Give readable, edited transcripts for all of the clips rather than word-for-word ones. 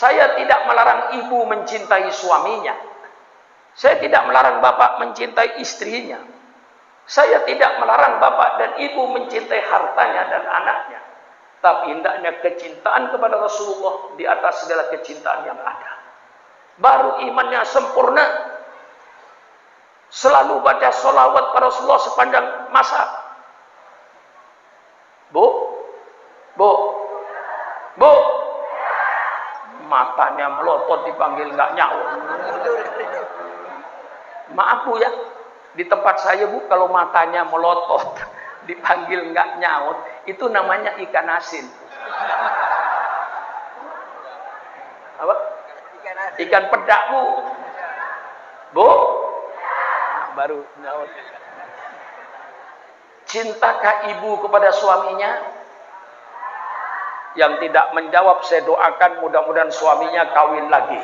Saya tidak melarang ibu mencintai suaminya. Saya tidak melarang bapak mencintai istrinya. Saya tidak melarang bapak dan ibu mencintai hartanya dan anaknya. Tapi hendaknya kecintaan kepada Rasulullah di atas segala kecintaan yang ada. Baru imannya sempurna. Selalu baca sholawat pada Rasulullah sepanjang masa. Bu, matanya melotot dipanggil nggak nyaut. Maaf Bu ya, di tempat saya Bu kalau matanya melotot dipanggil nggak nyaut, itu namanya ikan asin. Apa? Ikan pedak Bu. Nah, baru nyaut. Cintakah ibu kepada suaminya? Yang tidak menjawab saya doakan mudah-mudahan suaminya kawin lagi.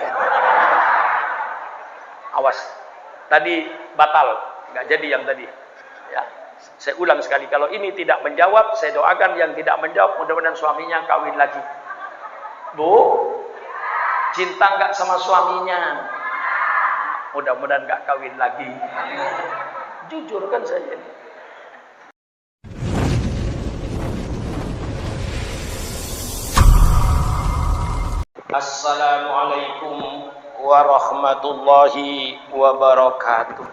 Awas, tadi batal, nggak jadi yang tadi. Ya, saya ulang sekali, kalau ini tidak menjawab saya doakan, yang tidak menjawab mudah-mudahan suaminya kawin lagi. Bu, cinta nggak sama suaminya? Mudah-mudahan nggak kawin lagi. Jujur kan saya ini. Assalamualaikum warahmatullahi wabarakatuh.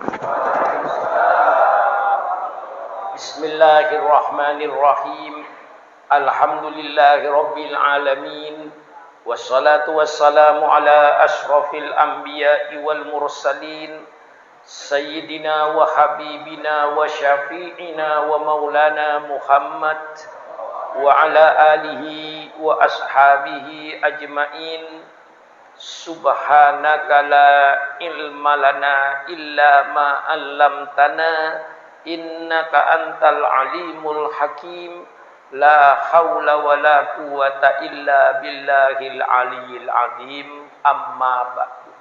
Bismillahirrahmanirrahim. Alhamdulillahi rabbil alamin. Wassalatu wassalamu ala ashrafil anbiya'i wal mursalin. Sayyidina wa habibina wa syafi'ina wa maulana Muhammad wa ala alihi wa ashabihi ajma'in. Subhanaka la ilma lana illa ma 'allamtana innaka antal alimul hakim. La haula wa la quwata illa billahil aliyil azim. Amma ba'du.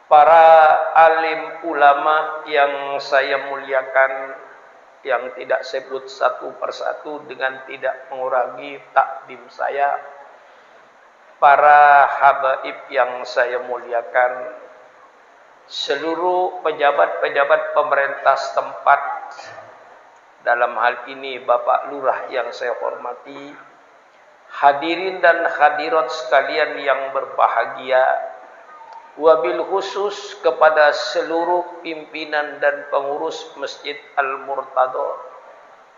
Para alim ulama yang saya muliakan, yang tidak sebut satu persatu dengan tidak mengurangi takdim saya, para habaib yang saya muliakan, seluruh pejabat-pejabat pemerintah setempat, dalam hal ini Bapak Lurah yang saya hormati, hadirin dan hadirat sekalian yang berbahagia, wabil khusus kepada seluruh pimpinan dan pengurus Masjid Al-Murtadha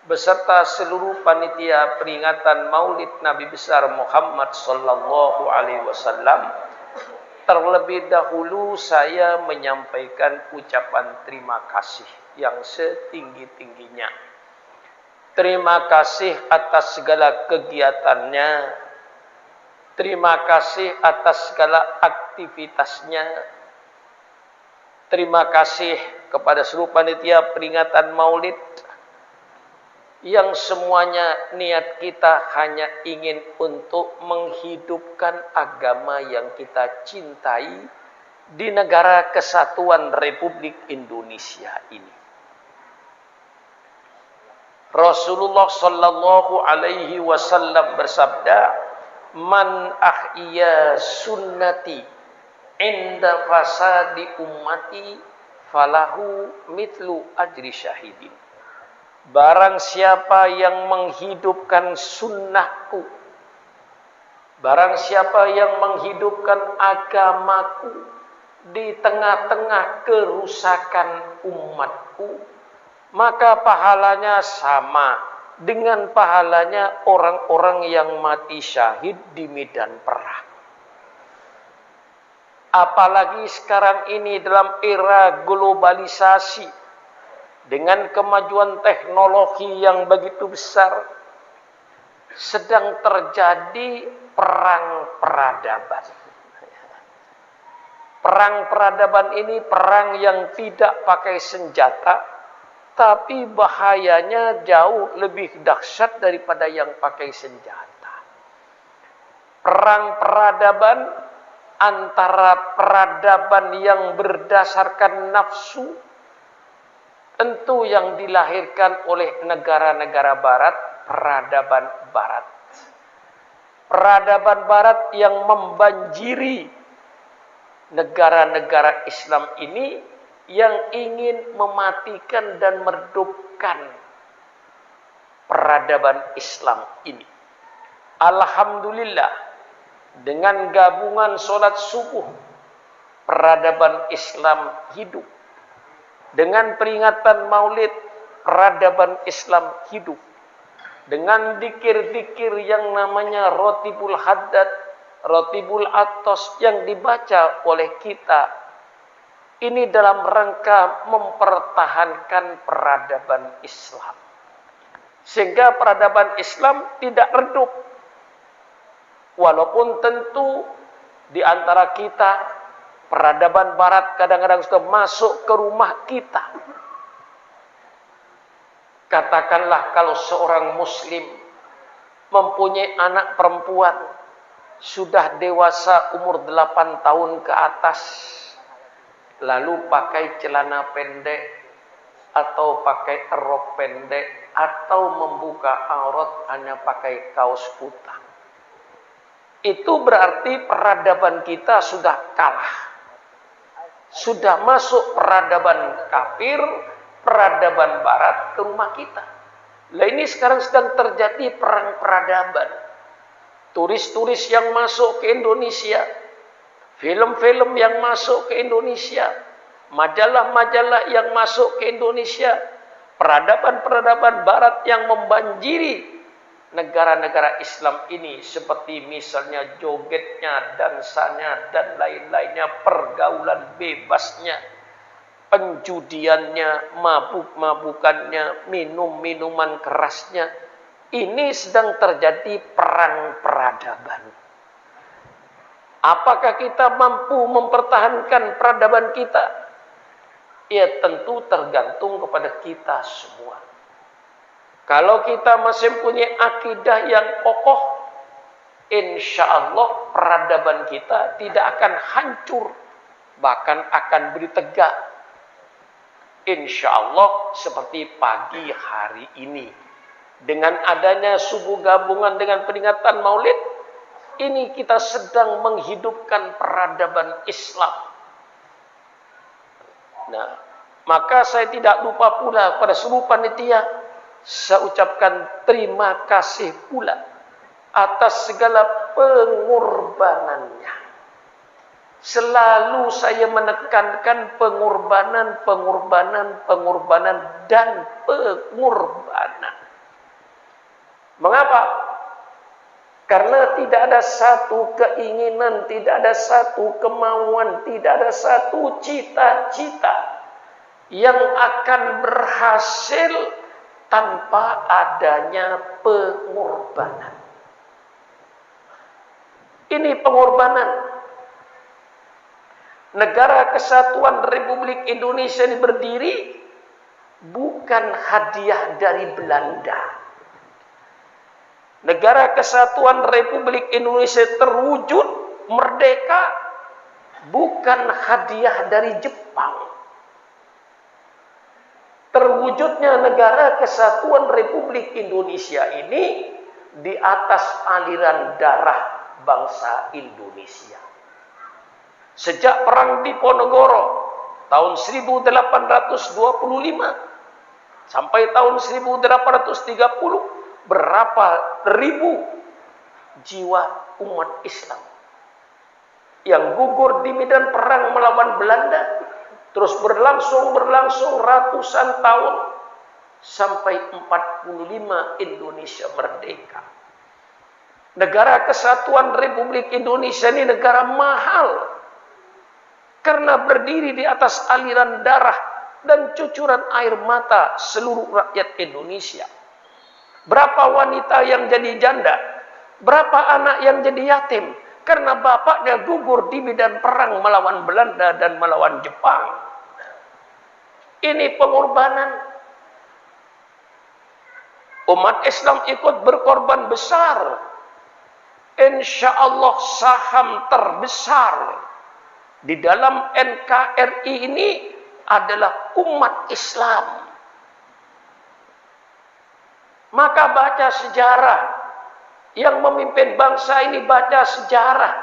beserta seluruh panitia peringatan Maulid Nabi besar Muhammad sallallahu alaihi wasallam. Terlebih dahulu saya menyampaikan ucapan terima kasih yang setinggi-tingginya. Terima kasih atas segala kegiatannya. Terima kasih atas segala aktivitasnya. Terima kasih kepada seluruh panitia peringatan Maulid yang semuanya niat kita hanya ingin untuk menghidupkan agama yang kita cintai di negara kesatuan Republik Indonesia ini. Rasulullah sallallahu alaihi wasallam bersabda, man ahya sunnati inda fasadi ummati falahu mitlu ajri syahidin. Barang siapa yang menghidupkan sunnahku, barang siapa yang menghidupkan agamaku di tengah-tengah kerusakan umatku, maka pahalanya sama dengan pahalanya orang-orang yang mati syahid di medan perang. Apalagi sekarang ini dalam era globalisasi, dengan kemajuan teknologi yang begitu besar, sedang terjadi perang peradaban. Perang peradaban ini perang yang tidak pakai senjata, tapi bahayanya jauh lebih dahsyat daripada yang pakai senjata. Perang peradaban antara peradaban yang berdasarkan nafsu, tentu yang dilahirkan oleh negara-negara barat, peradaban barat. peradaban barat yang membanjiri negara-negara Islam ini, yang ingin mematikan dan meredupkan peradaban Islam ini. Alhamdulillah, dengan gabungan sholat subuh, peradaban Islam hidup. Dengan peringatan maulid, peradaban Islam hidup. Dengan dikir-dikir yang namanya Rotibul Haddad, Rotibul Atos yang dibaca oleh kita, ini dalam rangka mempertahankan peradaban Islam. Sehingga peradaban Islam tidak redup. Walaupun tentu di antara kita, peradaban barat kadang-kadang sudah masuk ke rumah kita. Katakanlah kalau seorang muslim mempunyai anak perempuan, sudah dewasa umur 8 tahun ke atas, lalu pakai celana pendek atau pakai rok pendek atau membuka aurat hanya pakai kaos kutang, itu berarti peradaban kita sudah kalah, sudah masuk peradaban kafir, peradaban barat ke rumah kita. Lah ini sekarang sedang terjadi perang peradaban. Turis-turis yang masuk ke Indonesia, film-film yang masuk ke Indonesia, majalah-majalah yang masuk ke Indonesia, peradaban-peradaban barat yang membanjiri negara-negara Islam ini, seperti misalnya jogetnya, dansanya, dan lain-lainnya, pergaulan bebasnya, penjudiannya, mabuk-mabukannya, minum-minuman kerasnya. Ini sedang terjadi perang peradaban. Apakah kita mampu mempertahankan peradaban kita? Ya tentu tergantung kepada kita semua. Kalau kita masih punya akidah yang kokoh, insya Allah peradaban kita tidak akan hancur, bahkan akan bertegak. Insya Allah seperti pagi hari ini, dengan adanya subuh gabungan dengan peringatan maulid, ini kita sedang menghidupkan peradaban Islam. Nah, maka saya tidak lupa pula pada seluruh panitia, saya ucapkan terima kasih pula atas segala pengorbanannya. Selalu saya menekankan pengorbanan, dan pengorbanan. Mengapa? Karena tidak ada satu keinginan, tidak ada satu kemauan, tidak ada satu cita-cita yang akan berhasil tanpa adanya pengorbanan. Ini pengorbanan. Negara Kesatuan Republik Indonesia ini berdiri bukan hadiah dari Belanda. Negara Kesatuan Republik Indonesia terwujud merdeka bukan hadiah dari Jepang. Terwujudnya Negara Kesatuan Republik Indonesia ini di atas aliran darah bangsa Indonesia. Sejak Perang Diponegoro tahun 1825 sampai tahun 1830, berapa ribu jiwa umat Islam yang gugur di medan perang melawan Belanda, terus berlangsung ratusan tahun sampai 45 Indonesia merdeka. Negara Kesatuan Republik Indonesia ini negara mahal karena berdiri di atas aliran darah dan cucuran air mata seluruh rakyat Indonesia. Berapa wanita yang jadi janda, berapa anak yang jadi yatim karena bapaknya gugur di medan perang melawan Belanda dan melawan Jepang. Ini pengorbanan. Umat Islam ikut berkorban besar. Insya Allah saham terbesar di dalam NKRI ini adalah umat Islam. Maka baca sejarah yang memimpin bangsa ini baca sejarah,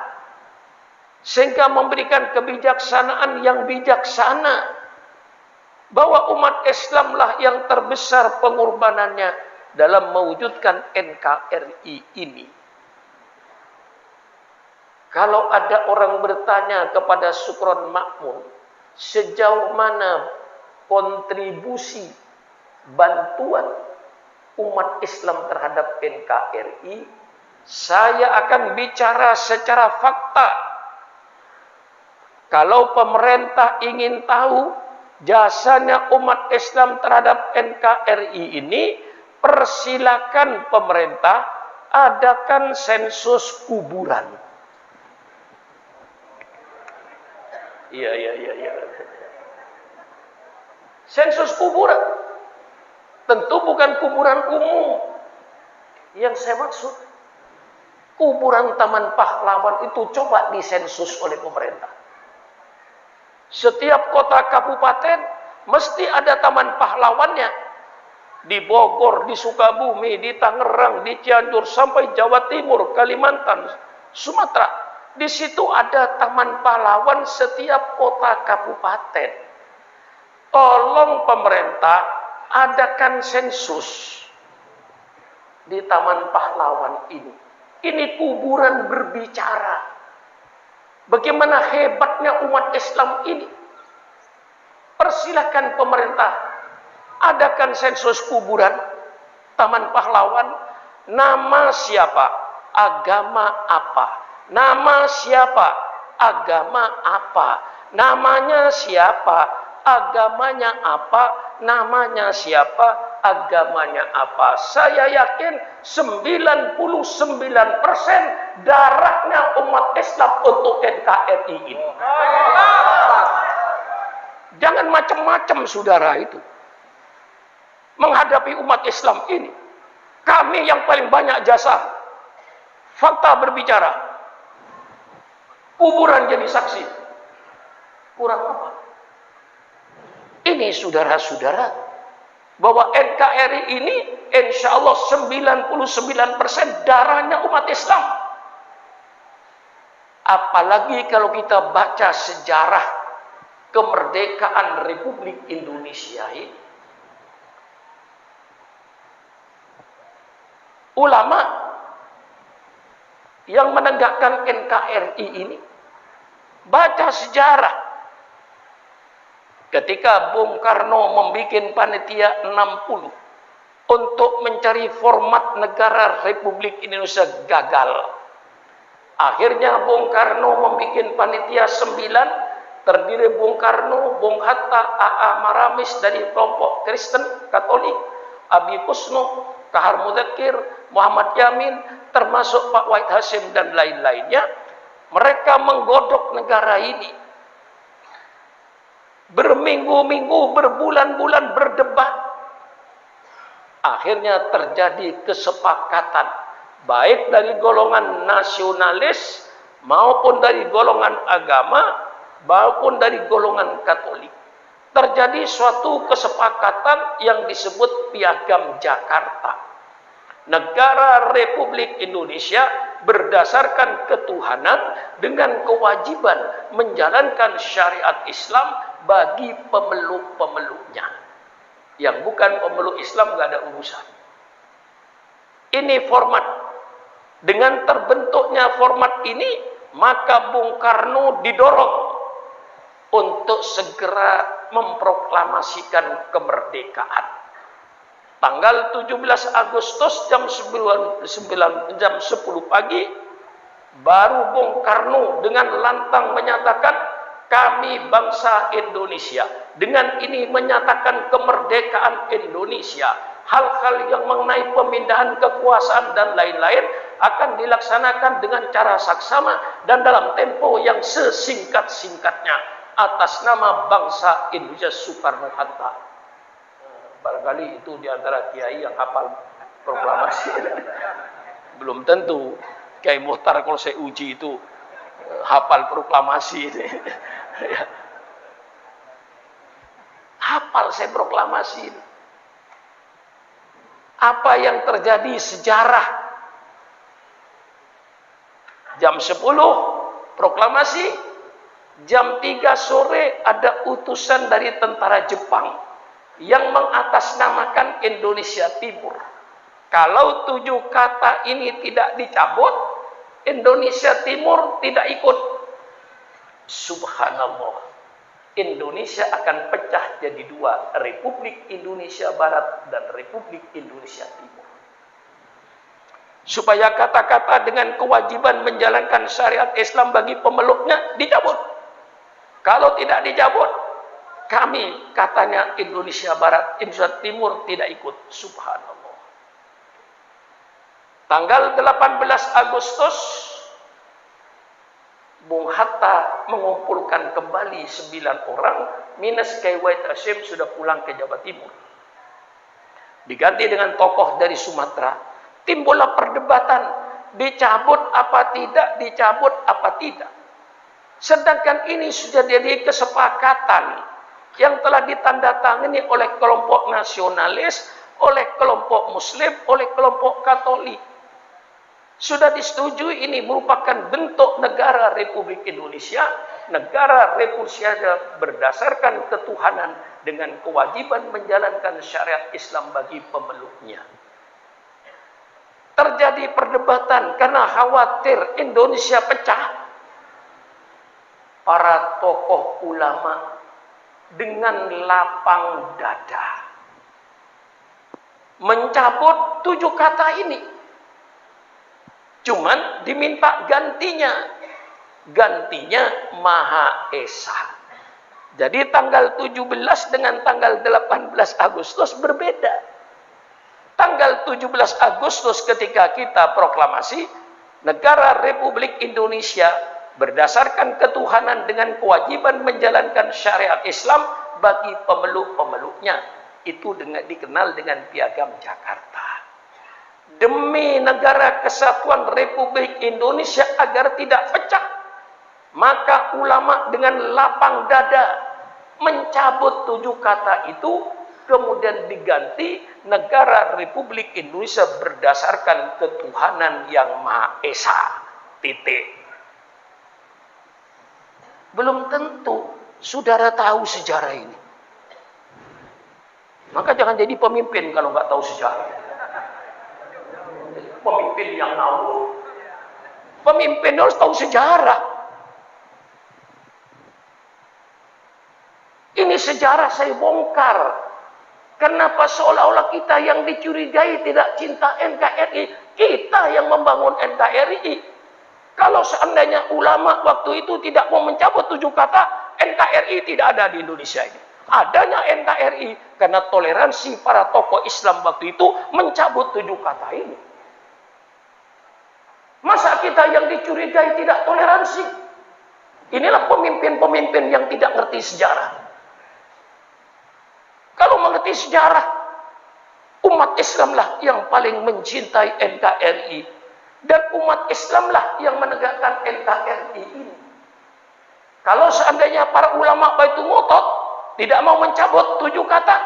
sehingga memberikan kebijaksanaan yang bijaksana, bahwa umat Islamlah yang terbesar pengorbanannya dalam mewujudkan NKRI ini. Kalau ada orang bertanya kepada Sukron Makmun, sejauh mana kontribusi bantuan umat Islam terhadap NKRI, saya akan bicara secara fakta. Kalau pemerintah ingin tahu jasanya umat Islam terhadap NKRI ini, persilakan pemerintah adakan sensus kuburan. Iya. Sensus kuburan. Tentu bukan kuburan umum. Yang saya maksud, kuburan Taman Pahlawan itu coba disensus oleh pemerintah. Setiap kota kabupaten mesti ada Taman Pahlawannya. Di Bogor, di Sukabumi, di Tangerang, di Cianjur, sampai Jawa Timur, Kalimantan, Sumatera. Di situ ada Taman Pahlawan setiap kota kabupaten. Tolong pemerintah adakan sensus di Taman Pahlawan ini. Ini kuburan berbicara. Bagaimana hebatnya umat Islam ini. Persilahkan pemerintah adakan sensus kuburan Taman Pahlawan. Nama siapa? Agama apa? Nama siapa? Agama apa? Namanya siapa? Agamanya apa? Namanya siapa? Agamanya apa? Saya yakin 99% darahnya umat Islam untuk NKRI ini. Jangan macam-macam saudara itu. Menghadapi umat Islam ini. Kami yang paling banyak jasa. Fakta berbicara. Kuburan jadi saksi. Kurang apa? Ini saudara-saudara, bahwa NKRI ini insya Allah 99% darahnya umat Islam. Apalagi kalau kita baca sejarah kemerdekaan Republik Indonesia ini. Ulama yang menegakkan NKRI ini, baca sejarah. Ketika Bung Karno membuat panitia 60 untuk mencari format negara Republik Indonesia gagal. Akhirnya Bung Karno membuat panitia 9, terdiri Bung Karno, Bung Hatta, A.A. Maramis dari kelompok Kristen Katolik, Abi Kusno, Kahar Mudzakkir, Muhammad Yamin, termasuk Pak Wahid Hasyim dan lain-lainnya. Mereka menggodok negara ini. Berminggu-minggu, berbulan-bulan berdebat. Akhirnya terjadi kesepakatan, baik dari golongan nasionalis, maupun dari golongan agama, maupun dari golongan Katolik. Terjadi suatu kesepakatan yang disebut Piagam Jakarta. Negara Republik Indonesia berdasarkan ketuhanan dengan kewajiban menjalankan syariat Islam bagi pemeluk-pemeluknya. Yang bukan pemeluk Islam gak ada urusan. Ini format. Dengan terbentuknya format ini, maka Bung Karno didorong untuk segera memproklamasikan kemerdekaan. Tanggal 17 Agustus jam 10 pagi, baru Bung Karno dengan lantang menyatakan, kami bangsa Indonesia. Dengan ini menyatakan kemerdekaan Indonesia. Hal-hal yang mengenai pemindahan kekuasaan dan lain-lain akan dilaksanakan dengan cara saksama dan dalam tempo yang sesingkat-singkatnya atas nama bangsa Indonesia Soekarno-Hatta. Barangkali itu diantara kiai yang hafal proklamasi. Belum tentu Kiai Muhtar kalau saya uji itu hafal proklamasi. Hafal saya proklamasi ini. Apa yang terjadi sejarah Jam 10 proklamasi, jam 3 sore ada utusan dari tentara Jepang yang mengatasnamakan Indonesia Timur. Kalau 7 kata ini tidak dicabut, Indonesia Timur tidak ikut. Subhanallah. Indonesia akan pecah jadi 2, Republik Indonesia Barat dan Republik Indonesia Timur. Supaya kata-kata dengan kewajiban menjalankan syariat Islam bagi pemeluknya dicabut. Kalau tidak dicabut, kami katanya Indonesia Barat, Indonesia Timur tidak ikut. Subhanallah. Tanggal 18 Agustus, Bung Hatta mengumpulkan kembali 9 orang, minus Kiai Wahid Hasyim sudah pulang ke Jawa Timur. Diganti dengan tokoh dari Sumatera. Timbullah perdebatan, dicabut apa tidak, dicabut apa tidak. Sedangkan ini sudah jadi kesepakatan yang telah ditandatangani oleh kelompok nasionalis, oleh kelompok Muslim, oleh kelompok Katolik. Sudah disetujui ini merupakan bentuk negara Republik Indonesia, negara Republik berdasarkan ketuhanan dengan kewajiban menjalankan syariat Islam bagi pemeluknya. Terjadi perdebatan karena khawatir Indonesia pecah. Para tokoh ulama dengan lapang dada mencabut 7 kata ini. Cuman diminta gantinya Maha Esa. Jadi tanggal 17 dengan tanggal 18 Agustus berbeda. Tanggal 17 Agustus ketika kita proklamasi negara Republik Indonesia berdasarkan ketuhanan dengan kewajiban menjalankan syariat Islam bagi pemeluk-pemeluknya. Itu dikenal dengan Piagam Jakarta. Demi negara kesatuan Republik Indonesia agar tidak pecah, maka ulama dengan lapang dada mencabut 7 kata itu, kemudian diganti negara Republik Indonesia berdasarkan ketuhanan yang Maha Esa. Titik. Belum tentu saudara tahu sejarah ini. Maka jangan jadi pemimpin kalau nggak tahu sejarah. Pemimpin yang ngawur. Pemimpin harus tahu sejarah. Ini sejarah saya bongkar. Kenapa seolah-olah kita yang dicurigai tidak cinta NKRI? Kita yang membangun NKRI. Kalau seandainya ulama waktu itu tidak mau mencabut 7 kata, NKRI tidak ada di Indonesia ini. Adanya NKRI karena toleransi para tokoh Islam waktu itu mencabut 7 kata ini. Masa kita yang dicurigai tidak toleransi? Inilah pemimpin-pemimpin yang tidak ngerti sejarah. Kalau mengerti sejarah, umat Islamlah yang paling mencintai NKRI. Dan umat Islamlah yang menegakkan NKRI ini. Kalau seandainya para ulama Baitul ngotot, tidak mau mencabut 7 kata,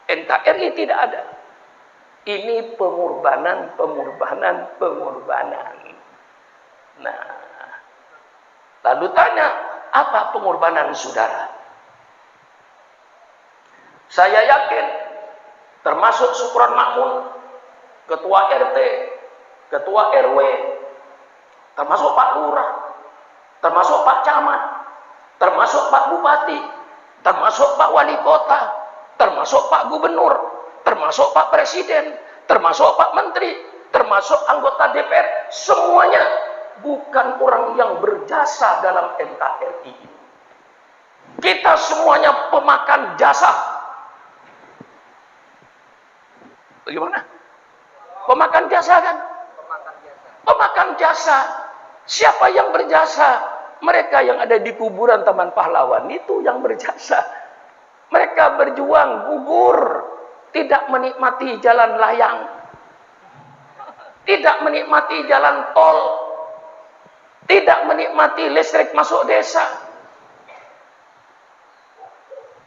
NKRI tidak ada. Ini pengorbanan. Nah, lalu tanya, apa pengorbanan saudara? Saya yakin, termasuk Syukuran Makmun, Ketua RT, Ketua RW, termasuk Pak Lurah, termasuk Pak Camat, termasuk Pak Bupati, termasuk Pak Wali Kota, termasuk Pak Gubernur, termasuk Pak Presiden, termasuk Pak Menteri, termasuk anggota DPR, semuanya bukan orang yang berjasa dalam NKRI. Kita semuanya pemakan jasa. Bagaimana? Pemakan jasa kan? Pemakan jasa. Siapa yang berjasa? Mereka yang ada di kuburan Taman Pahlawan itu yang berjasa. Mereka berjuang, gugur, tidak menikmati jalan layang, tidak menikmati jalan tol, tidak menikmati listrik masuk desa.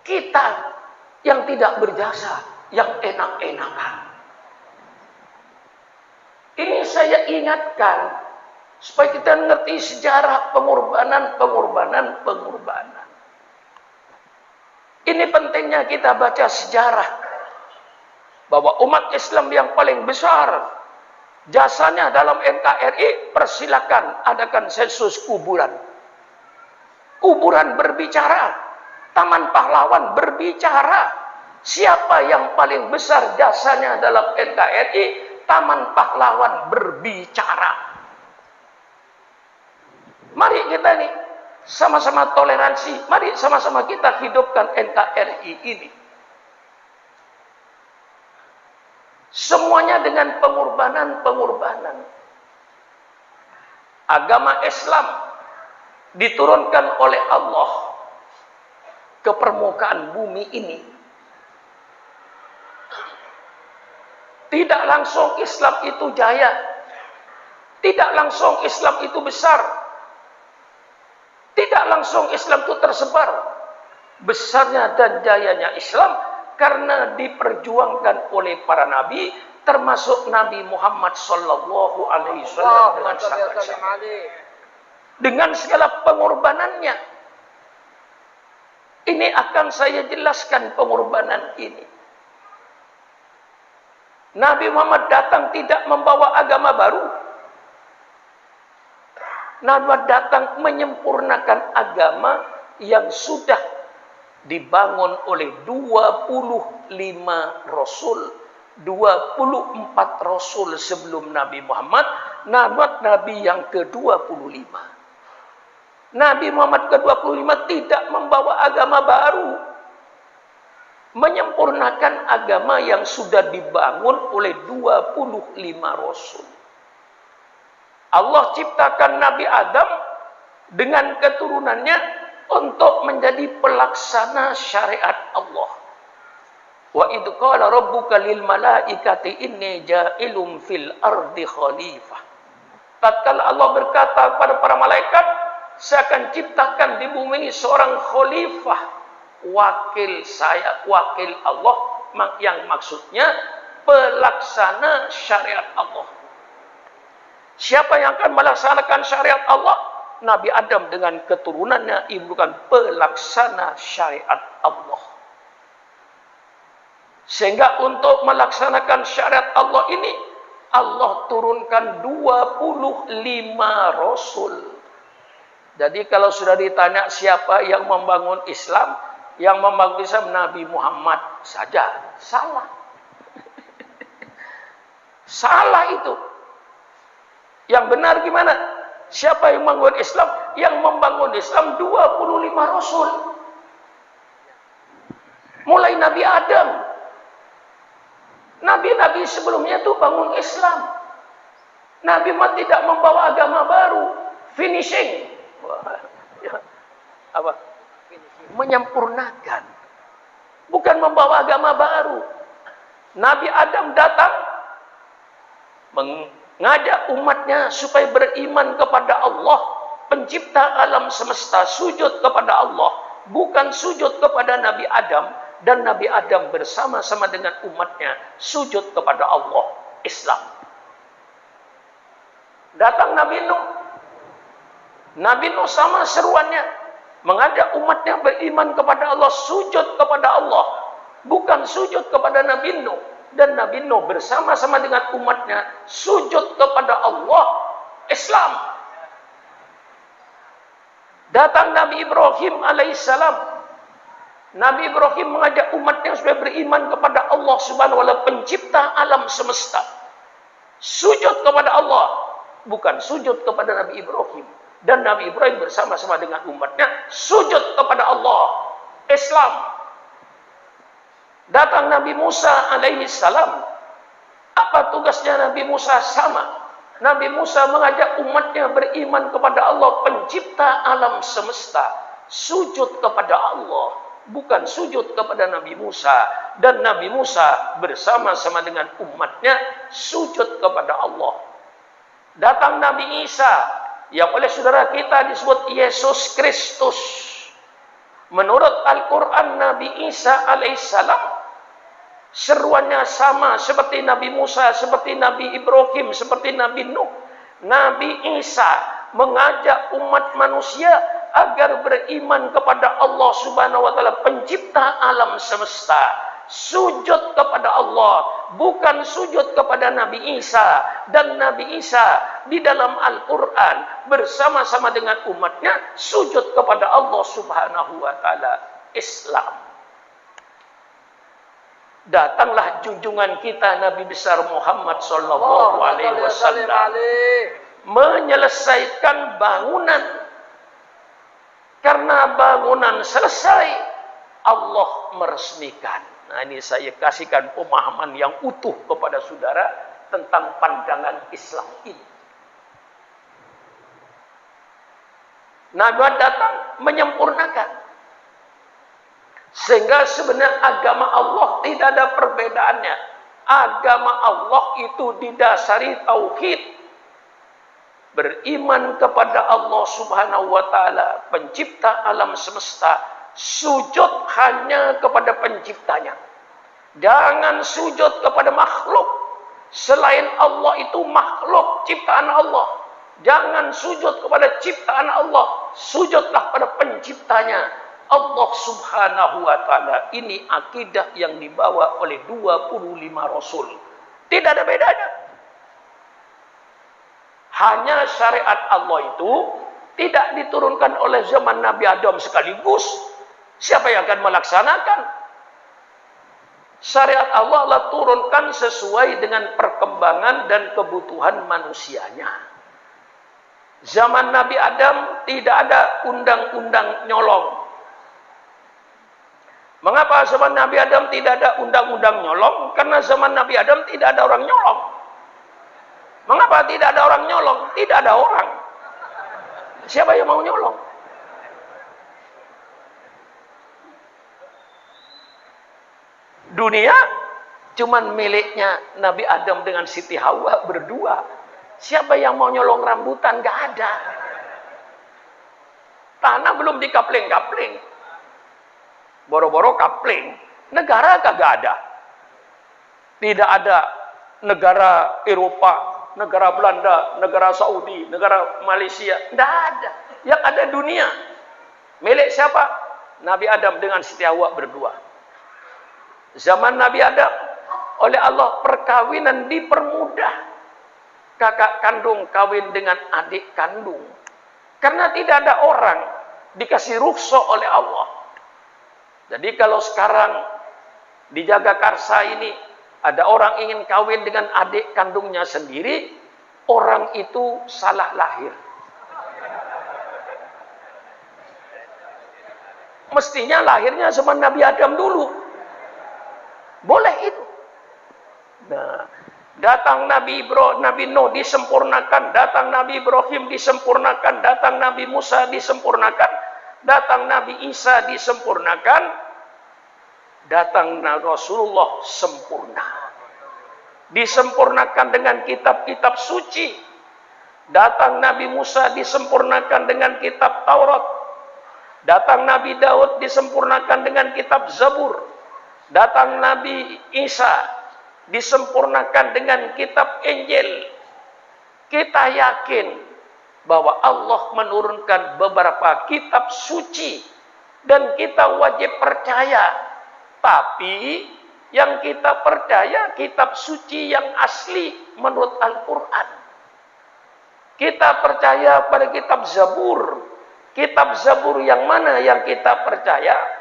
Kita yang tidak berjasa, yang enak-enakan. Ini saya ingatkan, Supaya kita ngerti sejarah pengorbanan. Ini pentingnya kita baca sejarah. Bahwa umat Islam yang paling besar jasanya dalam NKRI, persilakan adakan sensus kuburan. Kuburan berbicara, Taman Pahlawan berbicara. Siapa yang paling besar jasanya dalam NKRI? Taman Pahlawan berbicara. Mari kita nih sama-sama toleransi. Mari sama-sama kita hidupkan NKRI ini. Semuanya dengan pengorbanan. Agama Islam diturunkan oleh Allah ke permukaan bumi ini. Tidak langsung Islam itu jaya. Tidak langsung Islam itu besar. Tidak langsung Islam itu tersebar. Besarnya dan jayanya Islam karena diperjuangkan oleh para nabi, termasuk Nabi Muhammad sallallahu alaihi wasallam dengan segala pengorbanannya. Ini akan saya jelaskan pengorbanan ini. Nabi Muhammad datang tidak membawa agama baru. Nabi Muhammad datang menyempurnakan agama yang sudah dibangun oleh 25 Rasul. 24 Rasul sebelum Nabi Muhammad. Nabi yang ke-25. Nabi Muhammad ke-25 tidak membawa agama baru. Menyempurnakan agama yang sudah dibangun oleh 25 Rasul. Allah ciptakan Nabi Adam dengan keturunannya untuk menjadi pelaksana syariat Allah. Wa idh qala rabbuka lil malaikati inni ja'ilun fil ardi khalifah. Tatkala Allah berkata kepada para malaikat, saya akan ciptakan di bumi ini seorang khalifah, wakil saya, wakil Allah, yang maksudnya pelaksana syariat Allah. Siapa yang akan melaksanakan syariat Allah? Nabi Adam dengan keturunannya bukan pelaksana syariat Allah. Sehingga untuk melaksanakan syariat Allah ini, Allah turunkan 25 Rasul. Jadi kalau sudah ditanya siapa yang membangun Islam, yang membangun Islam Nabi Muhammad saja. Salah. Salah itu. Yang benar gimana? Siapa yang membangun Islam? Yang membangun Islam 25 Rasul. Mulai Nabi Adam. Nabi-nabi sebelumnya itu bangun Islam. Nabi Muhammad tidak membawa agama baru. Finishing. Apa? Menyempurnakan. Bukan membawa agama baru. Nabi Adam datang mengajak umatnya supaya beriman kepada Allah, pencipta alam semesta, sujud kepada Allah, bukan sujud kepada Nabi Adam, dan Nabi Adam bersama-sama dengan umatnya sujud kepada Allah, Islam. Datang Nabi Nuh. Nabi Nuh sama seruannya, mengajak umatnya beriman kepada Allah, sujud kepada Allah, bukan sujud kepada Nabi Nuh. Dan Nabi Nuh bersama-sama dengan umatnya sujud kepada Allah, Islam. Datang Nabi Ibrahim alaihissalam. Nabi Ibrahim mengajak umatnya supaya beriman kepada Allah subhanahu wa ta'ala, pencipta alam semesta. Sujud kepada Allah, bukan sujud kepada Nabi Ibrahim. Dan Nabi Ibrahim bersama-sama dengan umatnya sujud kepada Allah, Islam. Datang Nabi Musa alaihi salam. Apa tugasnya Nabi Musa? Sama. Nabi Musa mengajak umatnya beriman kepada Allah, pencipta alam semesta. Sujud kepada Allah, bukan sujud kepada Nabi Musa. Dan Nabi Musa bersama-sama dengan umatnya sujud kepada Allah. Datang Nabi Isa, yang oleh saudara kita disebut Yesus Kristus. Menurut Al-Quran, Nabi Isa alaihissalam seruannya sama seperti Nabi Musa, seperti Nabi Ibrahim, seperti Nabi Nuh. Nabi Isa mengajak umat manusia agar beriman kepada Allah Subhanahu wa taala, pencipta alam semesta. Sujud kepada Allah, bukan sujud kepada Nabi Isa. Dan Nabi Isa di dalam Al-Quran bersama-sama dengan umatnya sujud kepada Allah Subhanahu wa taala. Islam. Datanglah junjungan kita Nabi besar Muhammad sallallahu alaihi wasallam menyelesaikan bangunan. Karena bangunan selesai, Allah meresmikan. Nah, ini saya kasihkan pemahaman yang utuh kepada saudara tentang pandangan Islam ini. Nabi datang menyempurnakan. Sehingga sebenarnya agama Allah tidak ada perbedaannya. Agama Allah itu didasari tauhid. Beriman kepada Allah Subhanahu wa taala, pencipta alam semesta. Sujud hanya kepada penciptanya. Jangan sujud kepada makhluk. Selain Allah itu makhluk ciptaan Allah. Jangan sujud kepada ciptaan Allah. Sujudlah pada penciptanya, Allah Subhanahu wa taala. Ini akidah yang dibawa oleh 25 Rasul. Tidak ada bedanya. Hanya syariat Allah itu tidak diturunkan oleh zaman Nabi Adam sekaligus. Siapa yang akan melaksanakan? Syariat Allah turunkan sesuai dengan perkembangan dan kebutuhan manusianya. Zaman Nabi Adam tidak ada undang-undang nyolong. Mengapa zaman Nabi Adam tidak ada undang-undang nyolong? Karena zaman Nabi Adam tidak ada orang nyolong. Mengapa tidak ada orang nyolong? Tidak ada orang. Siapa yang mau nyolong? Dunia cuman miliknya Nabi Adam dengan Siti Hawa berdua. Siapa yang mau nyolong rambutan? Gak ada. Tanah belum dikapling-kapling. Boro-boro kapling. Negara kagak ada. Tidak ada negara Eropa, negara Belanda, negara Saudi, negara Malaysia. Tidak ada. Yang ada dunia. Milik siapa? Nabi Adam dengan Siti Hawa berdua. Zaman Nabi Adam, oleh Allah perkawinan dipermudah. Kakak kandung kawin dengan adik kandung. Karena tidak ada orang dikasih rukhsah oleh Allah. Jadi kalau sekarang di Jagakarsa ini ada orang ingin kawin dengan adik kandungnya sendiri, orang itu salah lahir. Mestinya lahirnya zaman Nabi Adam dulu. Boleh itu. Nah, datang Nabi Nuh disempurnakan, datang Nabi Ibrahim disempurnakan, datang Nabi Musa disempurnakan, datang Nabi Isa disempurnakan, datang Rasulullah sempurna. Disempurnakan dengan kitab-kitab suci. Datang Nabi Musa disempurnakan dengan kitab Taurat. Datang Nabi Daud disempurnakan dengan kitab Zabur. Datang Nabi Isa disempurnakan dengan kitab Injil. Kita yakin bahwa Allah menurunkan beberapa kitab suci dan kita wajib percaya. Tapi yang kita percaya kitab suci yang asli menurut Al-Quran. Kita percaya pada kitab Zabur. Kitab Zabur yang mana yang kita percaya?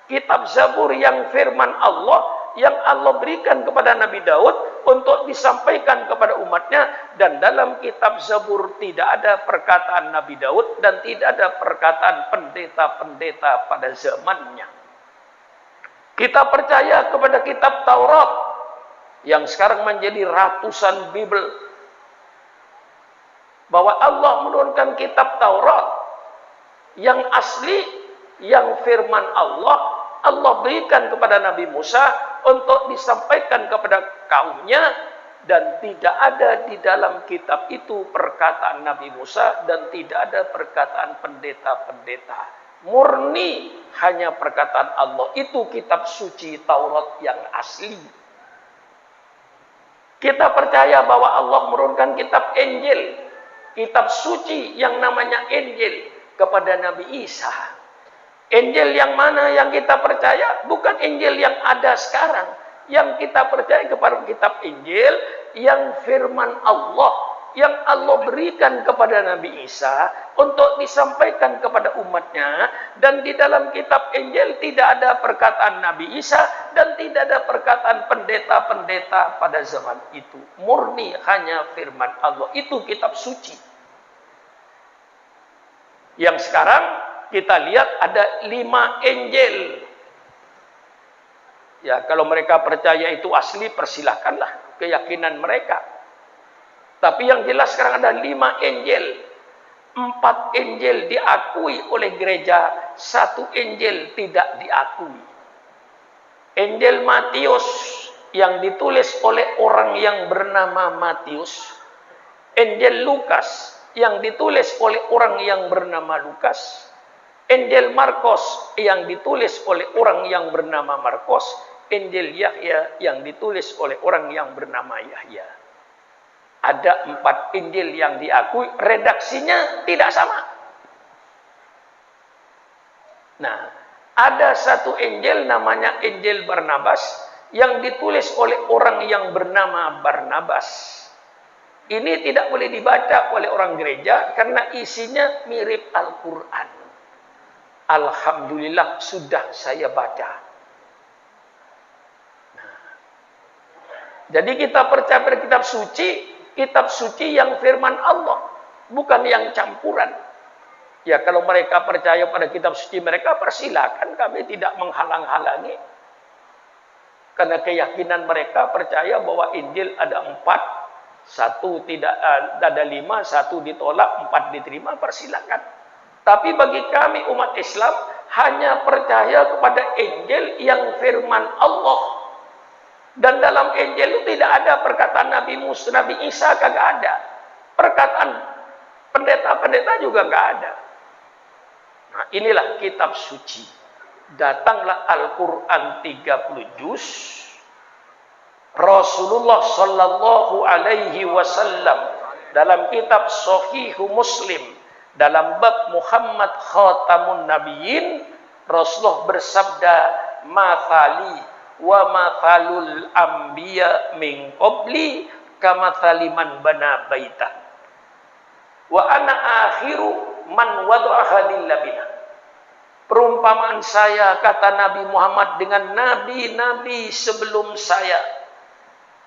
Kitab Zabur yang firman Allah, yang Allah berikan kepada Nabi Daud untuk disampaikan kepada umatnya. Dan dalam kitab Zabur tidak ada perkataan Nabi Daud dan tidak ada perkataan pendeta-pendeta pada zamannya. Kita percaya kepada kitab Taurat yang sekarang menjadi ratusan Bible. Bahwa Allah menurunkan kitab Taurat yang asli, yang firman Allah berikan kepada Nabi Musa untuk disampaikan kepada kaumnya, dan tidak ada di dalam kitab itu perkataan Nabi Musa dan tidak ada perkataan pendeta-pendeta. Murni hanya perkataan Allah. Itu kitab suci Taurat yang asli. Kita percaya bahwa Allah menurunkan kitab Injil, kitab suci yang namanya Injil kepada Nabi Isa. Injil yang mana yang kita percaya? Bukan Injil yang ada sekarang. Yang kita percaya kepada kitab Injil yang firman Allah, yang Allah berikan kepada Nabi Isa untuk disampaikan kepada umatnya. Dan di dalam kitab Injil tidak ada perkataan Nabi Isa dan tidak ada perkataan pendeta-pendeta pada zaman itu. Murni hanya firman Allah. Itu kitab suci. Yang sekarang kita lihat ada 5 Injil. Ya, kalau mereka percaya itu asli, persilahkanlah, keyakinan mereka. Tapi yang jelas sekarang ada 5 Injil. 4 Injil diakui oleh gereja, 1 Injil tidak diakui. Injil Matius yang ditulis oleh orang yang bernama Matius. Injil Lukas yang ditulis oleh orang yang bernama Lukas. Injil Markus yang ditulis oleh orang yang bernama Markus. Injil Yahya yang ditulis oleh orang yang bernama Yahya. Ada 4 Injil yang diakui, redaksinya tidak sama. Nah, ada 1 Injil namanya Injil Barnabas yang ditulis oleh orang yang bernama Barnabas. Ini tidak boleh dibaca oleh orang gereja karena isinya mirip Al-Quran. Alhamdulillah sudah saya baca. Jadi kita percaya pada kitab suci yang firman Allah, bukan yang campuran. Ya, kalau mereka percaya pada kitab suci mereka, persilakan, kami tidak menghalang-halangi. Karena keyakinan mereka percaya bahwa Injil ada 4, 1 tidak ada 5, 1 ditolak, 4 diterima, persilakan. Tapi bagi kami umat Islam hanya percaya kepada Injil yang firman Allah. Dan dalam Injil itu tidak ada perkataan Nabi Musa, Nabi Isa kagak ada. Perkataan pendeta-pendeta juga nggak ada. Nah, inilah kitab suci. Datanglah Al-Quran 30 juz. Rasulullah Sallallahu Alaihi Wasallam dalam kitab Sahihu Muslim dalam bab Muhammad Khatamun Nabiyyin, Rasulullah bersabda, "Mathali wa mathalul anbiya min qabli kamathali man bana baita wa ana akhiru man wada'a lilabina." Perumpamaan saya, kata Nabi Muhammad, dengan nabi-nabi sebelum saya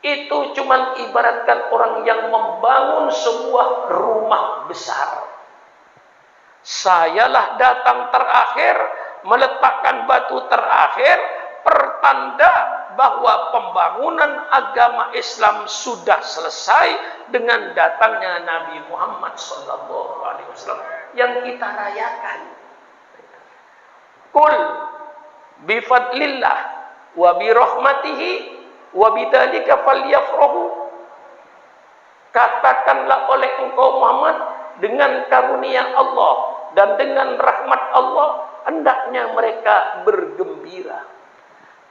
itu cuman ibaratkan orang yang membangun sebuah rumah besar. Sayalah datang terakhir, meletakkan batu terakhir, pertanda bahwa pembangunan agama Islam sudah selesai dengan datangnya Nabi Muhammad SAW yang kita rayakan. Qul bifadlillah wa birahmatihi wa bidzalika falyafrahu. Katakanlah oleh engkau Muhammad, dengan karunia Allah dan dengan rahmat Allah hendaknya mereka bergembira.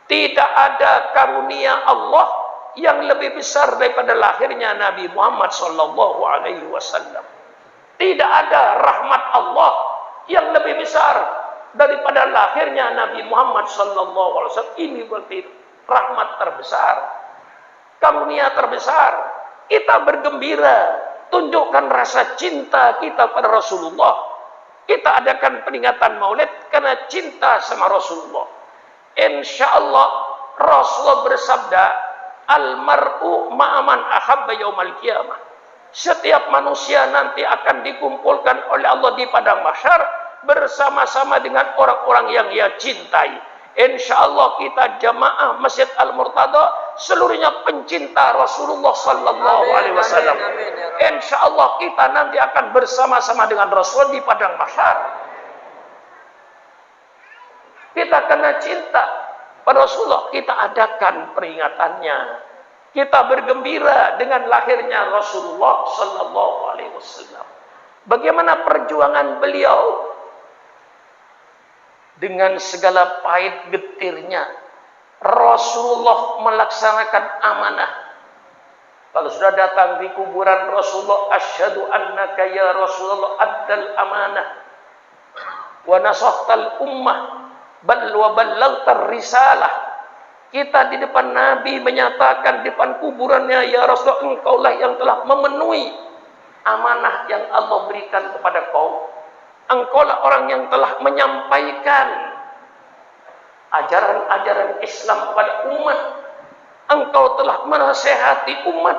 Tidak ada karunia Allah yang lebih besar daripada lahirnya Nabi Muhammad Sallallahu Alaihi Wasallam. Tidak ada rahmat Allah yang lebih besar daripada lahirnya Nabi Muhammad Sallallahu Alaihi Wasallam. Ini berarti rahmat terbesar, karunia terbesar. Kita bergembira, tunjukkan rasa cinta kita pada Rasulullah. Kita adakan peringatan Maulid karena cinta sama Rasulullah. Insyaallah Rasulullah bersabda, "Al-mar'u ma'aman ahabba yaumal qiyamah." Setiap manusia nanti akan dikumpulkan oleh Allah di padang mahsyar bersama-sama dengan orang-orang yang ia cintai. Insyaallah kita jamaah Masjid Al-Murtada seluruhnya pencinta Rasulullah Sallallahu Alaihi Wasallam. Insyaallah kita nanti akan bersama-sama dengan Rasul di padang mahsyar. Kita kena cinta pada Rasulullah, kita adakan peringatannya. Kita bergembira dengan lahirnya Rasulullah Sallallahu Alaihi Wasallam. Bagaimana perjuangan beliau dengan segala pahit getirnya, Rasulullah melaksanakan amanah. Kalau sudah datang di kuburan Rasulullah, asyhadu annaka ya Rasulullah addal amanah wa nasahtal ummah bal wa ballaghtar risalah. Kita di depan Nabi menyatakan di depan kuburannya, ya Rasulullah, engkaulah yang telah memenuhi amanah yang Allah berikan kepada kau. Engkaulah orang yang telah menyampaikan ajaran-ajaran Islam kepada umat. Engkau telah menasehati umat.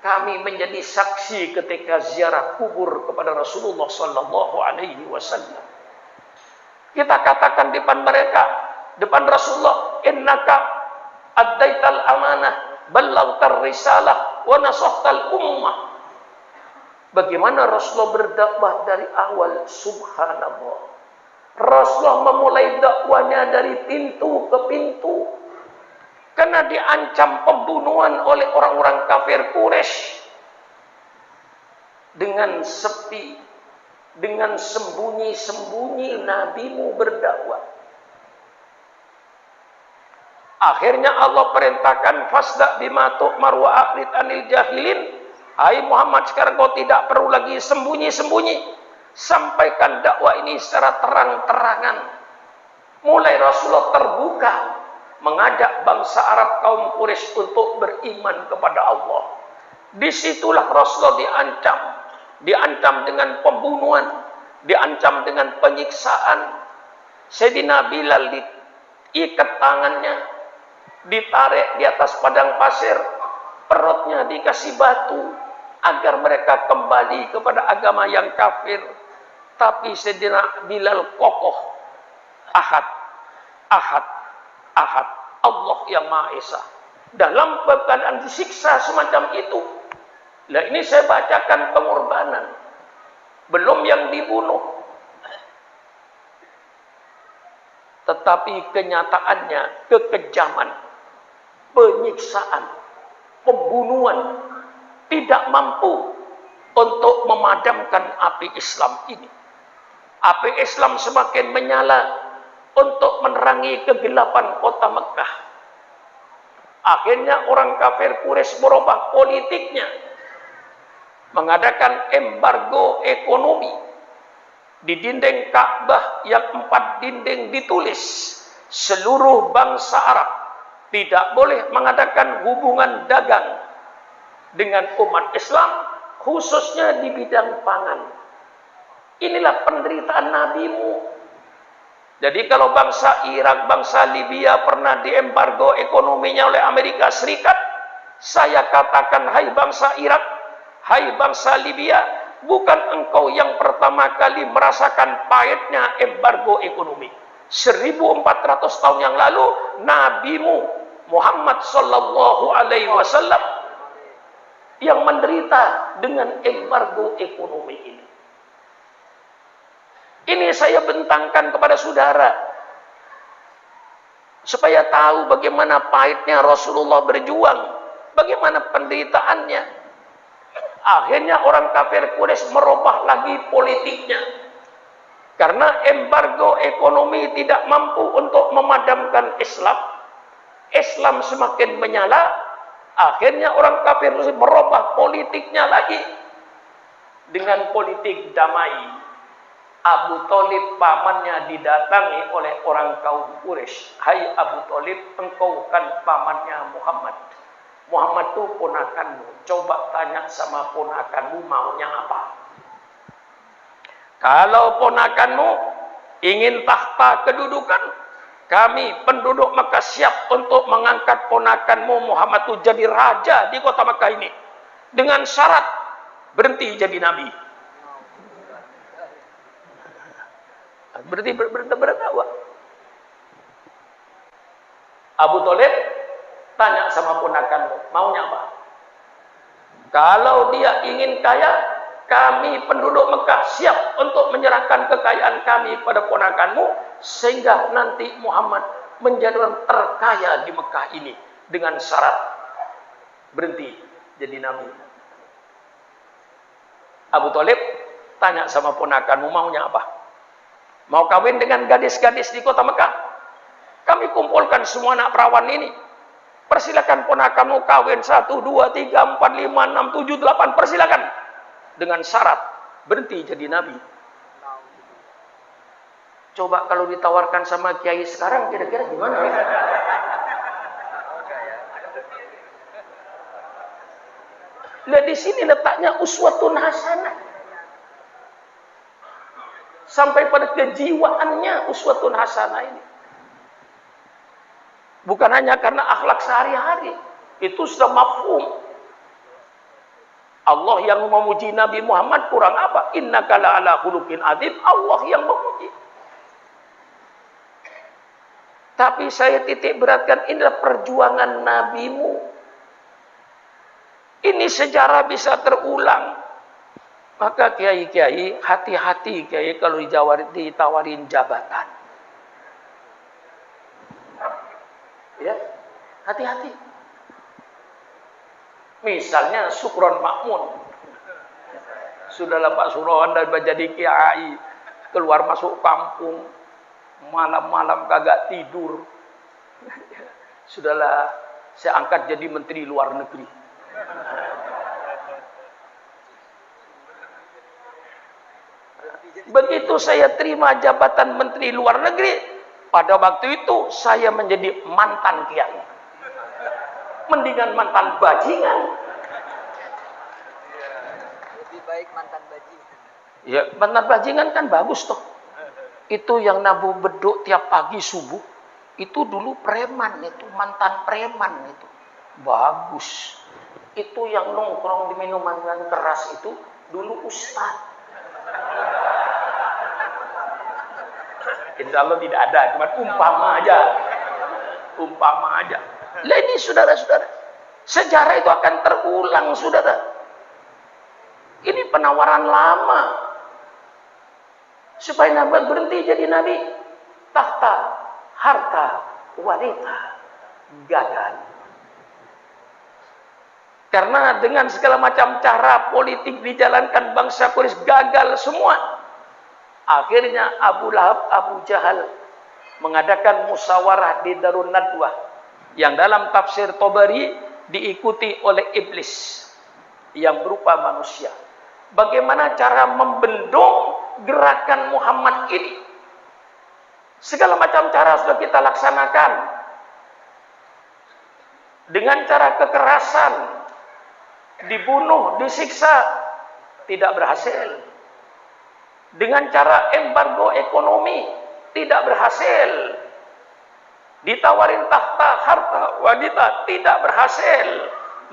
Kami menjadi saksi ketika ziarah kubur kepada Rasulullah sallallahu alaihi wasallam. Kita katakan di depan mereka, depan Rasulullah, innaka addaital amanah, ballaghtar risalah, wa nasahtal ummah. Bagaimana Rasulullah berdakwah dari awal? Subhanallah. Rasulullah memulai dakwanya dari pintu ke pintu. Karena diancam pembunuhan oleh orang-orang kafir Quraisy. Dengan sepi, dengan sembunyi-sembunyi nabimu berdakwah. Akhirnya Allah perintahkan fasda bima tu'mar wa a'rid anil jahilin. Hai Muhammad, sekarang kau tidak perlu lagi sembunyi-sembunyi. Sampaikan dakwah ini secara terang-terangan. Mulai Rasulullah terbuka mengajak bangsa Arab kaum Quraisy untuk beriman kepada Allah. Disitulah Rasulullah diancam dengan pembunuhan, diancam dengan penyiksaan. Sayyidina Bilal diikat tangannya, ditarik di atas padang pasir, perutnya dikasih batu agar mereka kembali kepada agama yang kafir. Tapi Sayyidina Bilal kokoh, ahad, ahad, ahad, Allah yang Maha Esa. Dalam keadaan disiksa semacam itu, lah ini saya bacakan pengorbanan, belum yang dibunuh. Tetapi kenyataannya kekejaman, penyiksaan, pembunuhan tidak mampu untuk memadamkan api Islam ini. Api Islam semakin menyala untuk menerangi kegelapan kota Mekah. Akhirnya orang kafir Quraisy merubah politiknya, mengadakan embargo ekonomi. Di dinding Ka'bah yang 4 dinding ditulis, seluruh bangsa Arab tidak boleh mengadakan hubungan dagang dengan umat Islam, khususnya di bidang pangan. Inilah penderitaan nabimu. Jadi kalau bangsa Irak, bangsa Libya pernah diembargo ekonominya oleh Amerika Serikat, saya katakan, hai bangsa Irak, hai bangsa Libya, bukan engkau yang pertama kali merasakan pahitnya embargo ekonomi. 1400 tahun yang lalu, nabimu Muhammad sallallahu alaihi wasallam yang menderita dengan embargo ekonomi ini. Ini saya bentangkan kepada saudara supaya tahu bagaimana pahitnya Rasulullah berjuang, bagaimana penderitaannya. Akhirnya orang kafir Quraisy merubah lagi politiknya. Karena embargo ekonomi tidak mampu untuk memadamkan Islam. Islam semakin menyala. Akhirnya orang kafir merubah politiknya lagi dengan politik damai. Abu Thalib pamannya didatangi oleh orang kaum Quraisy. Hai Abu Thalib, engkau kan pamannya Muhammad. Muhammad itu ponakanmu. Coba tanya sama ponakanmu maunya apa. Kalau ponakanmu ingin tahta kedudukan, kami penduduk Mekah siap untuk mengangkat ponakanmu Muhammad itu jadi raja di kota Mekah ini. Dengan syarat berhenti jadi nabi. Berarti berdakwah. Abu Thalib tanya sama ponakanmu, maunya apa? Kalau dia ingin kaya, kami penduduk Mekah siap untuk menyerahkan kekayaan kami pada ponakanmu, sehingga nanti Muhammad menjadi orang terkaya di Mekah ini dengan syarat berhenti jadi nabi. Abu Thalib tanya sama ponakanmu, maunya apa? Mau kawin dengan gadis-gadis di kota Mekah? Kami kumpulkan semua anak perawan ini. Persilakan ponakanmu kawin 1, 2, 3, 4, 5, 6, 7, 8. Persilakan. Dengan syarat berhenti jadi nabi. Coba kalau ditawarkan sama kiai sekarang kira-kira gimana? Lihat di sini letaknya uswatun hasanah. Sampai pada kejiwaannya uswatun hasanah ini. Bukan hanya karena akhlak sehari-hari. Itu sudah mafhum. Allah yang memuji Nabi Muhammad kurang apa? Innaka la'ala khuluqin adzim. Allah yang memuji. Tapi saya titik beratkan, inilah perjuangan nabimu. Ini sejarah bisa terulang. Maka kiai-kiai, hati-hati kiai kalau ditawarin jabatan. Ya, hati-hati. Misalnya Sukron Makmun. Sudahlah Pak Surohan dan jadi kiai, keluar masuk kampung, malam-malam kagak tidur. Sudahlah, saya angkat jadi menteri luar negeri. Begitu saya terima jabatan menteri luar negeri, pada waktu itu saya menjadi mantan kiai. Mendingan mantan bajingan. Lebih baik mantan bajingan. Ya, mantan bajingan kan bagus toh. Itu yang nabu beduk tiap pagi subuh, itu dulu preman, itu mantan preman itu. Bagus. Itu yang nongkrong di minuman keras itu dulu ustaz. Insya Allah tidak ada, cuma umpama aja. Umpama aja. Lah ini saudara-saudara, sejarah itu akan terulang, saudara. Ini penawaran lama. Supaya Nabi berhenti jadi nabi. Tahta, harta, wanita, gagal. Karena dengan segala macam cara politik dijalankan bangsa Quraisy gagal semua. Akhirnya Abu Lahab, Abu Jahal mengadakan musyawarah di Darun Nadwah yang dalam tafsir Tabari diikuti oleh iblis yang berupa manusia. Bagaimana cara membendung gerakan Muhammad ini? Segala macam cara sudah kita laksanakan. Dengan cara kekerasan, dibunuh, disiksa, tidak berhasil. Dengan cara embargo ekonomi, tidak berhasil. Ditawarin tahta, harta, wanita, tidak berhasil.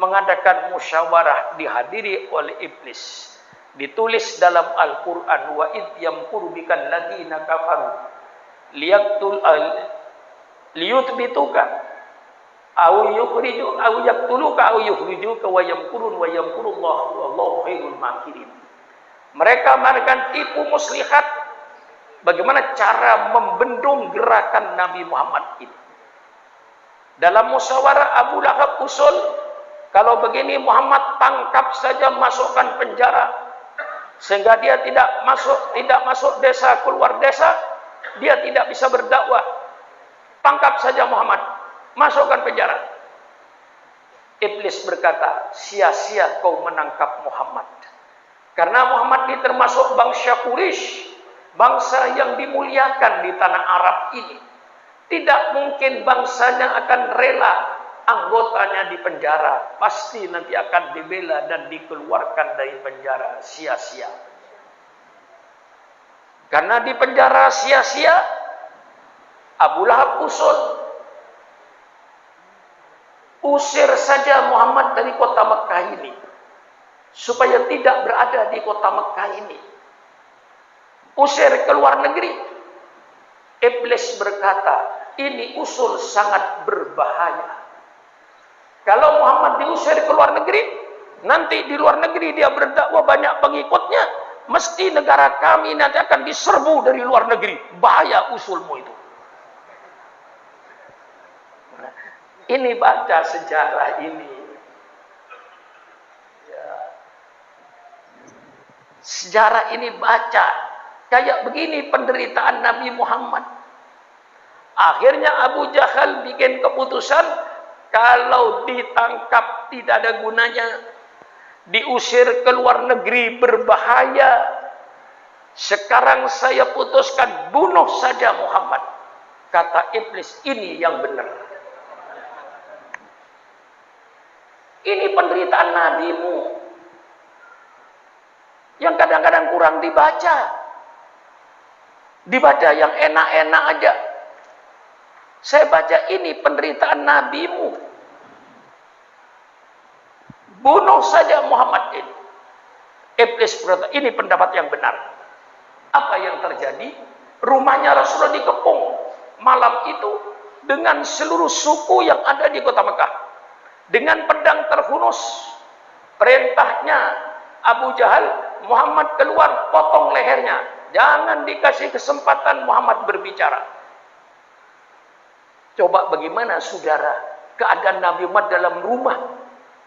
Mengadakan musyawarah dihadiri oleh iblis. Ditulis dalam Al-Quran, wa id yamkuru bikal ladina kafaru liyuthbituka au yukhriju au yaqtuluka au yukhrijuka wa yamkurun wa yamkurullahu wallahu khairul makirin. Mereka mengadakan tipu muslihat bagaimana cara membendung gerakan Nabi Muhammad ini. Dalam musyawarah Abu Lahab usul, kalau begini Muhammad tangkap saja, masukkan penjara. Sehingga dia tidak masuk desa, keluar desa, dia tidak bisa berdakwah. Tangkap saja Muhammad, masukkan penjara. Iblis berkata, sia-sia kau menangkap Muhammad. Karena Muhammad ini termasuk bangsa Quraisy, bangsa yang dimuliakan di tanah Arab ini. Tidak mungkin bangsanya akan rela anggotanya di penjara. Pasti nanti akan dibela dan dikeluarkan dari penjara sia-sia. Karena di penjara sia-sia, Abu Lahab usul, usir saja Muhammad dari kota Mekah ini, supaya tidak berada di kota Mekah ini. Usir ke luar negeri. Iblis berkata, ini usul sangat berbahaya. Kalau Muhammad diusir ke luar negeri, nanti di luar negeri dia berdakwah banyak pengikutnya, mesti negara kami nanti akan diserbu dari luar negeri. Bahaya usulmu itu. Nah, ini baca sejarah ini. Ya. Sejarah ini baca. Kayak begini penderitaan Nabi Muhammad. Akhirnya Abu Jahal bikin keputusan, Kalau ditangkap tidak ada gunanya, diusir ke luar negeri berbahaya. Sekarang saya putuskan bunuh saja Muhammad. Kata iblis, ini yang benar. Ini penderitaan nabimu yang kadang-kadang kurang dibaca. Dibaca yang enak-enak aja. Saya baca ini penderitaan nabimu. Bunuh saja Muhammad ini. Iblis berkata, ini pendapat yang benar. Apa yang terjadi? Rumahnya Rasulullah dikepung malam itu dengan seluruh suku yang ada di kota Mekah. Dengan pedang terhunus. Perintahnya Abu Jahal, Muhammad keluar, potong lehernya. Jangan dikasih kesempatan Muhammad berbicara. Coba bagaimana saudara keadaan Nabi Muhammad dalam rumah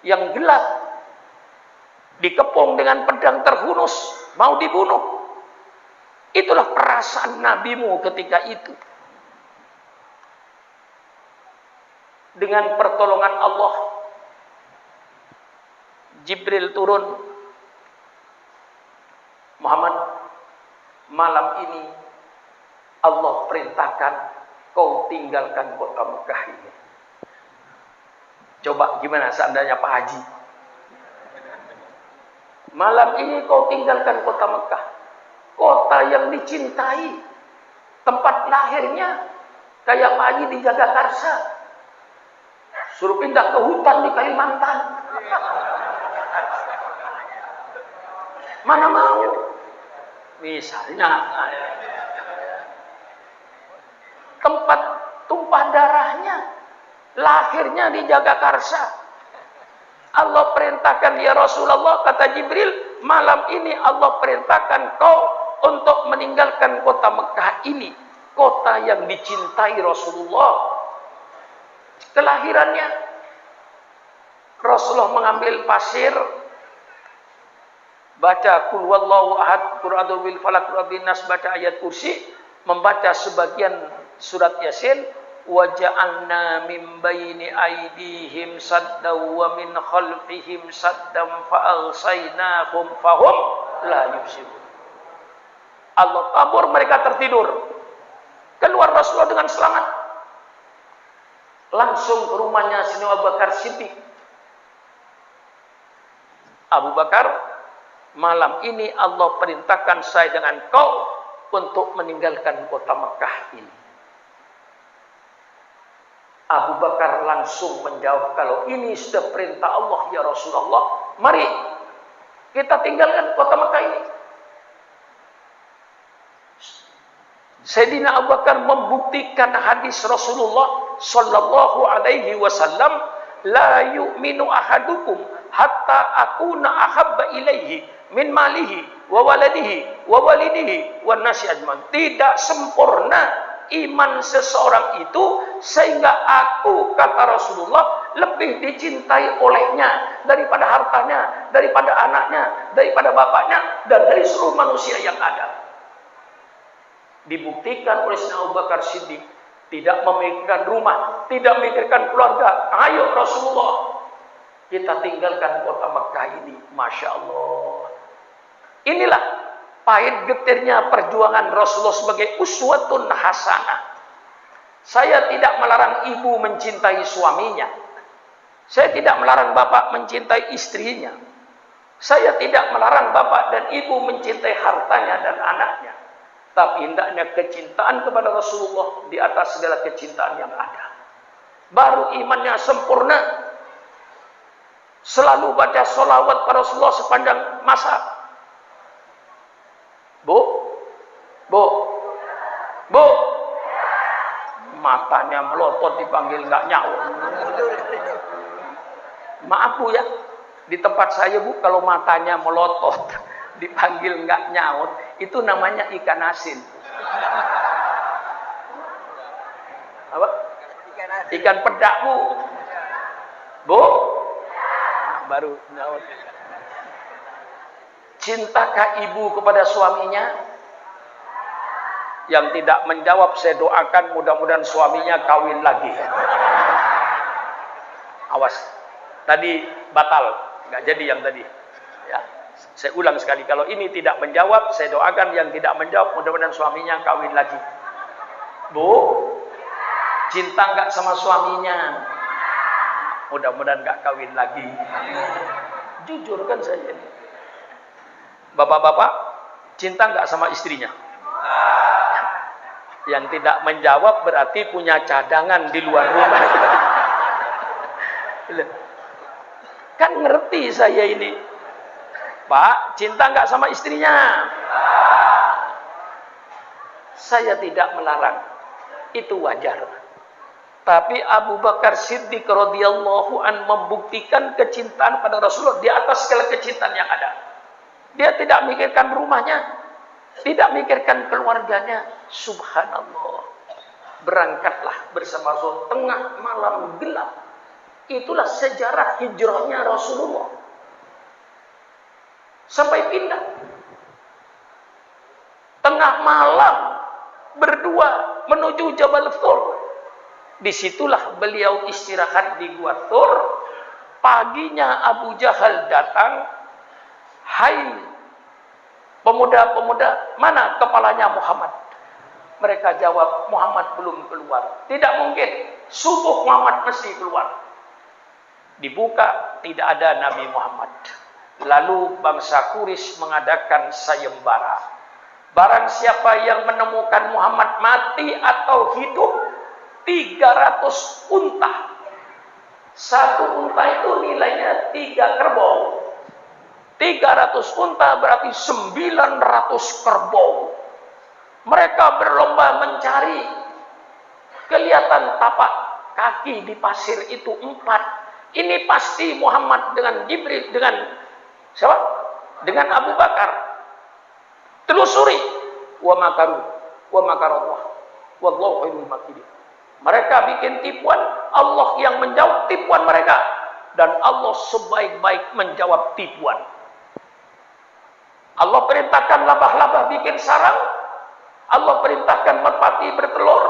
yang gelap, dikepung dengan pedang terhunus, mau dibunuh. Itulah perasaan nabimu ketika itu. Dengan pertolongan Allah, Jibril turun. Muhammad, malam ini Allah perintahkan kau tinggalkan kota Mekah ini. Coba gimana seandainya Pak Haji? Malam ini kau tinggalkan kota Mekah. Kota yang dicintai. Tempat lahirnya. Kayak Pak Haji di Jagakarsa. Suruh pindah ke hutan di Kalimantan. Mana mau? Misalnya. Tempat tumpah darahnya. Lahirnya di Jagakarsa. Allah perintahkan, ya Rasulullah, kata Jibril, malam ini Allah perintahkan kau untuk meninggalkan kota Mekah ini. Kota yang dicintai Rasulullah. Kelahirannya, Rasulullah mengambil pasir, baca Qul huwallahu ahad, Qul a'udzu bil falaq, Qul a'udzu bin nas, baca ayat kursi, membaca sebagian surat Yasin, wa ja'alna min baini aydihim saddan wa min khalfihim saddan fa agsaynahum fahum la yubsirun. Allah tabur mereka tertidur. Keluar Rasulullah dengan selamat. Langsung ke rumahnya Sayyidina Abu Bakar Siddiq. Abu Bakar, malam ini Allah perintahkan saya dengan kau untuk meninggalkan kota Mekah ini. Abu Bakar langsung menjawab, kalau ini sudah perintah Allah ya Rasulullah, mari kita tinggalkan kota Mekah ini. Sayyidina Abu Bakar membuktikan hadis Rasulullah sallallahu alaihi wasallam, la yu'minu ahadukum hatta akuna ahabba ilaihi min malihi wa waladihi wa walidihi wan nasi ajman. Tidak sempurna iman seseorang itu sehingga aku, kata Rasulullah, lebih dicintai olehnya daripada hartanya, daripada anaknya, daripada bapaknya, dan dari seluruh manusia yang ada. Dibuktikan oleh Sayyidina Abu Bakar Siddiq, tidak memikirkan rumah, tidak memikirkan keluarga. Ayo Rasulullah, kita tinggalkan kota Mekah ini. Masya Allah. Inilah pahit getirnya perjuangan Rasulullah sebagai uswatun hasanah. Saya tidak melarang ibu mencintai suaminya. Saya tidak melarang bapak mencintai istrinya. Saya tidak melarang bapak dan ibu mencintai hartanya dan anaknya. Tapi hendaknya kecintaan kepada Rasulullah di atas segala kecintaan yang ada. Baru imannya sempurna. Selalu baca sholawat pada Rasulullah sepanjang masa. Bu, matanya melotot dipanggil nggak nyaut. Maaf Bu ya, di tempat saya Bu, kalau matanya melotot dipanggil nggak nyaut, itu namanya ikan asin. Apa? Ikan pedak Bu, baru nyaut. Cintakah ibu kepada suaminya? Yang tidak menjawab, saya doakan mudah-mudahan suaminya kawin lagi. Awas. Tadi batal, nggak jadi yang tadi. Ya. Saya ulang sekali, kalau ini tidak menjawab, saya doakan yang tidak menjawab, mudah-mudahan suaminya kawin lagi. Bu, cinta nggak sama suaminya? Mudah-mudahan nggak kawin lagi. Jujur kan saya ini. Bapak-bapak, cinta nggak sama istrinya? Yang tidak menjawab berarti punya cadangan di luar rumah. Kan ngerti saya ini. Pak, cinta nggak sama istrinya? Saya tidak melarang. Itu wajar. Tapi Abu Bakar Siddiq radhiyallahu an membuktikan kecintaan pada Rasulullah di atas segala kecintaan yang ada. Dia tidak mikirkan rumahnya, tidak mikirkan keluarganya. Subhanallah. Berangkatlah bersama Rasul tengah malam gelap. Itulah sejarah hijrahnya Rasulullah. Sampai pindah. Tengah malam berdua menuju Jabal Thur. Disitulah beliau istirahat di Gua Thur. Paginya Abu Jahal datang. Hai pemuda-pemuda, mana kepalanya Muhammad? Mereka jawab, Muhammad belum keluar. Tidak mungkin, subuh Muhammad mesti keluar. Dibuka, tidak ada Nabi Muhammad. Lalu bangsa Quraisy mengadakan sayembara. Barang siapa yang menemukan Muhammad mati atau hidup, 300 unta. Satu unta itu nilainya 3 kerbau. 300 unta berarti 900 kerbau. Mereka berlomba mencari. Kelihatan tapak kaki di pasir itu 4. Ini pasti Muhammad dengan Jibril, dengan siapa? Dengan Abu Bakar. Telusuri. Wa makaru, wa makarallah. Wallahu khairul makirin. Mereka bikin tipuan, Allah yang menjawab tipuan mereka. Dan Allah sebaik-baik menjawab tipuan. Allah perintahkan labah-labah bikin sarang. Allah perintahkan merpati bertelur.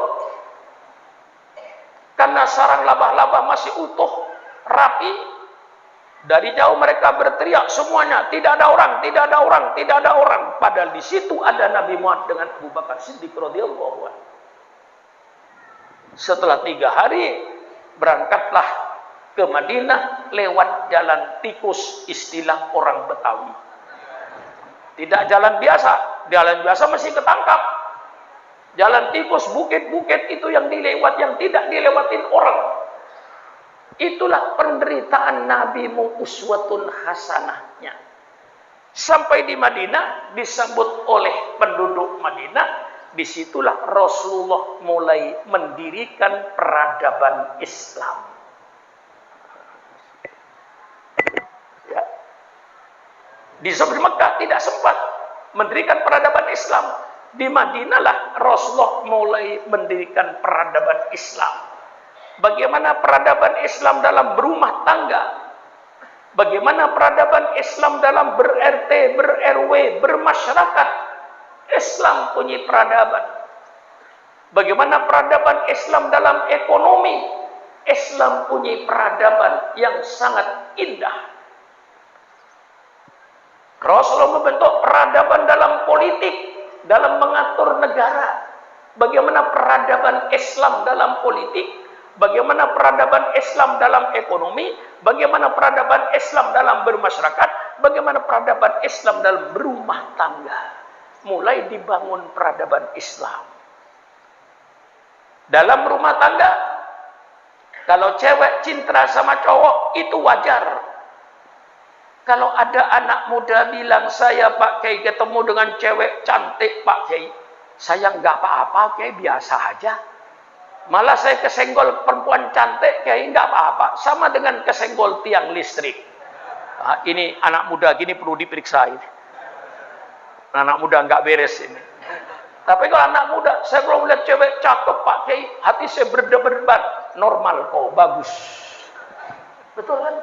Karena sarang labah-labah masih utuh, rapi. Dari jauh mereka berteriak semuanya, tidak ada orang, tidak ada orang, tidak ada orang. Padahal di situ ada Nabi Muhammad dengan Abu Bakar Siddiq radhiyallahu anhu. Setelah 3 hari berangkatlah ke Madinah lewat jalan tikus, istilah orang Betawi. Tidak jalan biasa. Jalan biasa mesti ketangkap. Jalan tikus, bukit-bukit itu yang dilewat, yang tidak dilewatin orang. Itulah penderitaan Nabi uswatun hasanahnya. Sampai di Madinah disambut oleh penduduk Madinah. Disitulah Rasulullah mulai mendirikan peradaban Islam. Di Mekah tidak sempat mendirikan peradaban Islam. Di Madinah lah Rasulullah mulai mendirikan peradaban Islam. Bagaimana peradaban Islam dalam berumah tangga? Bagaimana peradaban Islam dalam ber-RT, ber-RW, bermasyarakat? Islam punya peradaban. Bagaimana peradaban Islam dalam ekonomi? Islam punya peradaban yang sangat indah. Rasulullah membentuk peradaban dalam politik, dalam mengatur negara. Bagaimana peradaban Islam dalam politik, bagaimana peradaban Islam dalam ekonomi, bagaimana peradaban Islam dalam bermasyarakat, bagaimana peradaban Islam dalam berumah tangga. Mulai dibangun peradaban Islam. Dalam rumah tangga, kalau cewek cinta sama cowok, itu wajar. Kalau ada anak muda bilang, saya Pak Kiai ketemu dengan cewek cantik Pak Kiai, saya nggak apa-apa Kiai, biasa aja. Malah saya kesenggol perempuan cantik Kiai, nggak apa-apa. Sama dengan kesenggol tiang listrik. Nah, ini anak muda gini perlu diperiksa ini. Anak muda nggak beres ini. Tapi kalau anak muda, saya kalau melihat cewek cakep Pak Kiai, hati saya berdebar-debar. Normal kok, bagus. Betul kan?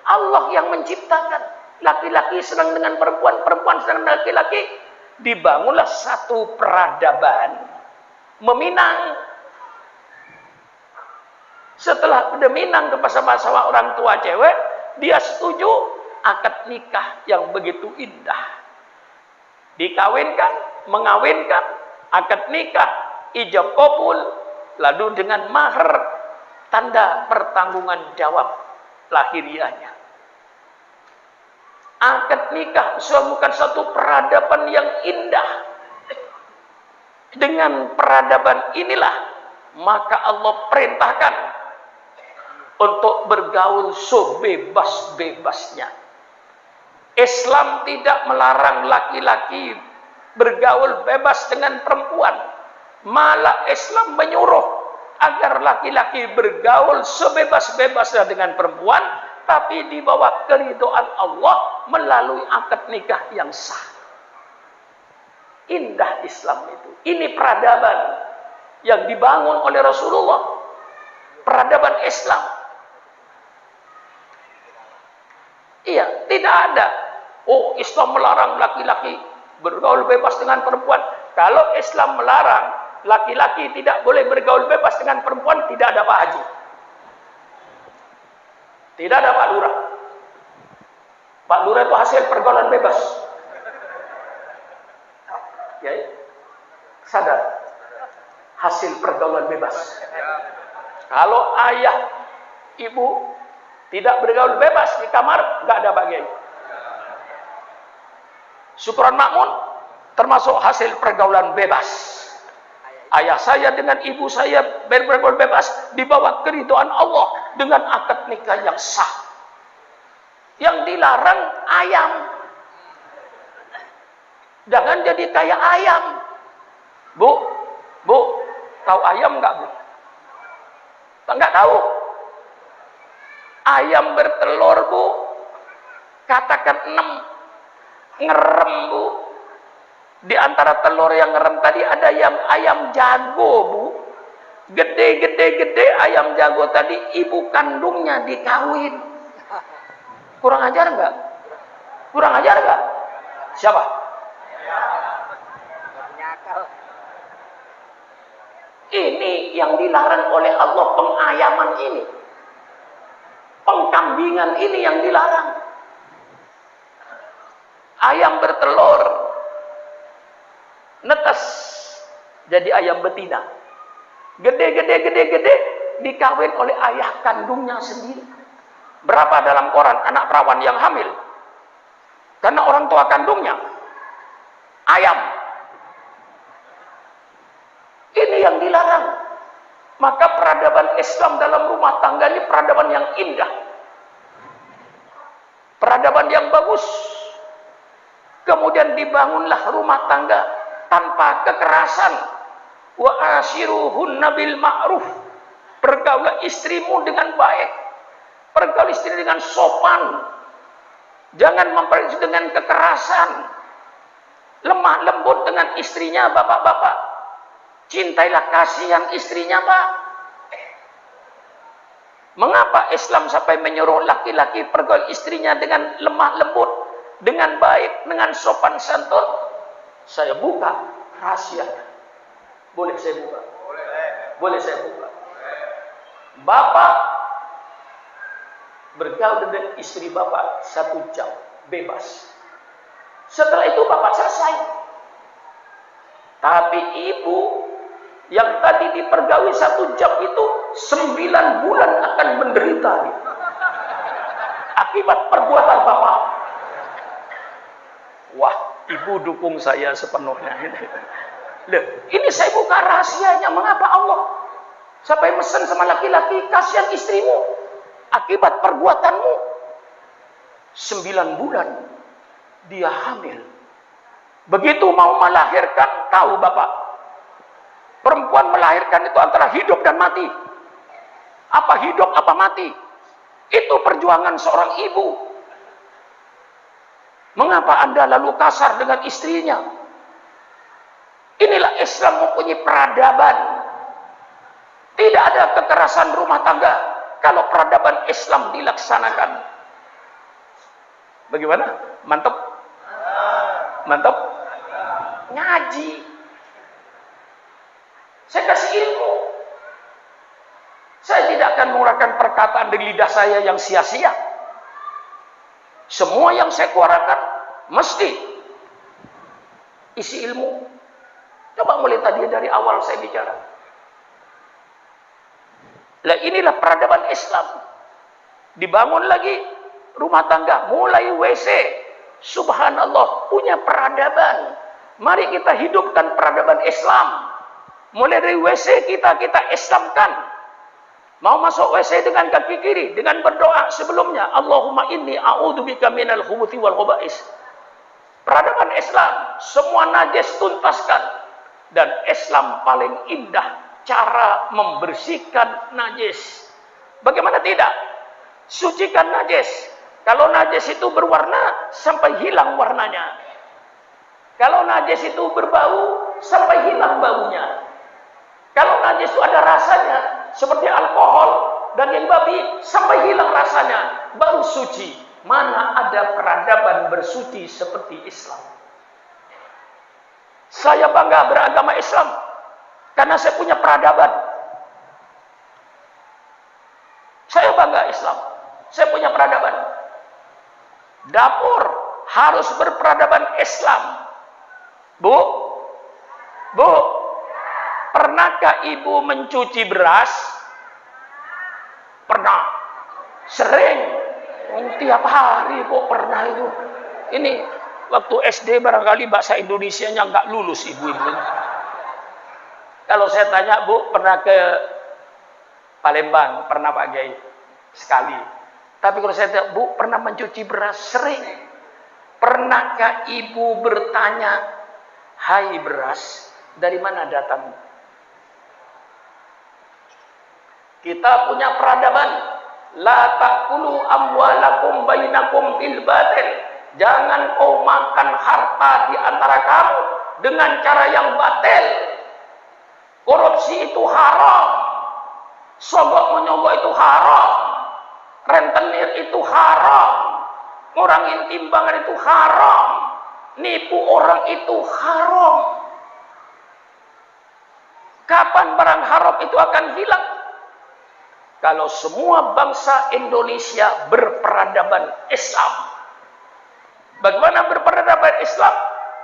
Allah yang menciptakan. Laki-laki senang dengan perempuan, perempuan senang dengan laki-laki. Dibangunlah satu peradaban. Meminang. Setelah udah minang sama orang tua cewek, dia setuju akad nikah yang begitu indah. Dikawinkan, mengawinkan, akad nikah, ijab kabul, lalu dengan mahar, tanda pertanggungan jawab lahiriahnya. Akad nikah bukan satu peradaban yang indah. Dengan peradaban inilah maka Allah perintahkan untuk bergaul sebebas-bebasnya. Islam tidak melarang laki-laki bergaul bebas dengan perempuan. Malah Islam menyuruh agar laki-laki bergaul sebebas-bebasnya dengan perempuan, tapi di bawah keridhaan Allah melalui akad nikah yang sah. Indah Islam itu. Ini peradaban yang dibangun oleh Rasulullah. Peradaban Islam. Iya, tidak ada. Oh, Islam melarang laki-laki bergaul bebas dengan perempuan. Kalau Islam melarang laki-laki tidak boleh bergaul bebas dengan perempuan, tidak ada Pak Haji. Tidak ada Pak Lurah. Pak Lurah itu hasil pergaulan bebas. Ya, sadar. Hasil pergaulan bebas. Kalau ayah, ibu tidak bergaul bebas di kamar, nggak ada bagian. Syukuran makmun termasuk hasil pergaulan bebas. Ayah saya dengan ibu saya bergaul bebas di bawah keridhaan Allah dengan akad nikah yang sah. Yang dilarang ayam. Jangan jadi kayak ayam. Bu, tahu ayam nggak, Bu? Nggak tahu. Ayam bertelur, Bu. Katakan 6. Ngerem, Bu. Di antara telur yang ngerem tadi ada yang ayam jago, Bu. Gede ayam jago tadi ibu kandungnya dikawin. Kurang ajar nggak? Kurang ajar nggak? Siapa? Ini yang dilarang oleh Allah, pengayaman ini. Pengkambingan ini yang dilarang. Ayam bertelur, netes jadi ayam betina. Gede, dikawin oleh ayah kandungnya sendiri. Berapa dalam koran anak perawan yang hamil? Karena orang tua kandungnya ayam. Ini yang dilarang. Maka peradaban Islam dalam rumah tangga ini peradaban yang indah. Peradaban yang bagus. Kemudian dibangunlah rumah tangga tanpa kekerasan. Wa ashiruhunna bil ma'ruf. Pergaulah istrimu dengan baik. Pergaulah istri dengan sopan. Jangan memperlakukan dengan kekerasan. Lemah lembut dengan istrinya, bapak-bapak. Cintailah, kasihan istrinya, Pak. Mengapa Islam sampai menyuruh laki-laki pergaul istrinya dengan lemah lembut, dengan baik, dengan sopan santun? Saya buka rahasianya. Boleh saya buka? Boleh saya buka? Bapak bergaul dengan istri bapak 1 jam bebas. Setelah itu bapak selesai. Tapi ibu yang tadi dipergawi 1 jam itu 9 bulan akan menderita akibat perbuatan bapak. Wah, ibu dukung saya sepenuhnya. Loh, ini saya buka rahasianya. Mengapa Allah sampai mesen sama laki-laki, kasihan istrimu akibat perbuatanmu? 9 bulan dia hamil. Begitu mau melahirkan, tahu bapak, perempuan melahirkan itu antara hidup dan mati. Apa hidup, apa mati. Itu perjuangan seorang ibu. Mengapa Anda lalu kasar dengan istrinya? Inilah Islam mempunyai peradaban. Tidak ada kekerasan rumah tangga kalau peradaban Islam dilaksanakan. Bagaimana? Mantap? Mantap? Ngaji. Saya kasih ilmu. Saya Saya tidak akan mengeluarkan perkataan dari lidah saya yang sia-sia. Semua yang saya keluarkan mesti isi ilmu. Coba mulai tadi dari awal saya bicara. Lah inilah peradaban Islam. Dibangun lagi rumah tangga, mulai WC. Subhanallah, punya peradaban. Mari kita hidupkan peradaban Islam. Mulai dari WC kita Islamkan. Mau masuk WC dengan kaki kiri, dengan berdoa sebelumnya, Allahumma inni a'udzubika minal khubuthi wal khaba'is. Peradaban Islam, semua najis tuntaskan. Dan Islam paling indah cara membersihkan najis. Bagaimana tidak? Sucikan najis. Kalau najis itu berwarna, sampai hilang warnanya. Kalau najis itu berbau, sampai hilang baunya. Kalau najis itu ada rasanya, seperti alkohol dan yang babi, sampai hilang rasanya, baru suci. Mana ada peradaban bersuci seperti Islam? Saya bangga beragama Islam, karena saya punya peradaban. Saya bangga Islam, saya punya peradaban. Dapur harus berperadaban Islam. Bu, pernahkah ibu mencuci beras? Pernah. Sering. Tiap hari kok pernah itu. Ini waktu SD barangkali bahasa Indonesianya nggak lulus ibu-ibu. Kalau saya tanya, Bu, pernah ke Palembang? Pernah Pak Kiai? Sekali. Tapi kalau saya tanya, Bu, pernah mencuci beras? Sering. Pernahkah ibu bertanya, hai beras, dari mana datang? Kita punya peradaban. La ta'kulu amwalakum bainakum bil batil. Jangan kau makan harta di antara kamu dengan cara yang batil. Korupsi itu haram. Sogok menyogok itu haram. Rentenir itu haram. Ngurangin timbangan itu haram. Nipu orang itu haram. Kapan barang haram itu akan hilang? Kalau semua bangsa Indonesia berperadaban Islam. Bagaimana berperadaban Islam?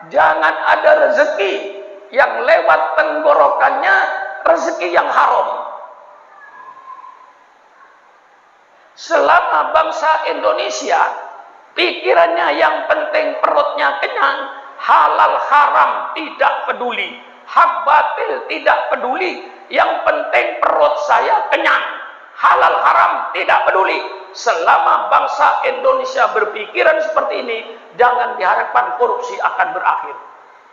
Jangan ada rezeki yang lewat tenggorokannya, rezeki yang haram. Selama bangsa Indonesia pikirannya yang penting perutnya kenyang, halal haram tidak peduli, hak batil tidak peduli, yang penting perut saya kenyang. Halal haram tidak peduli. Selama bangsa Indonesia berpikiran seperti ini, jangan diharapkan korupsi akan berakhir.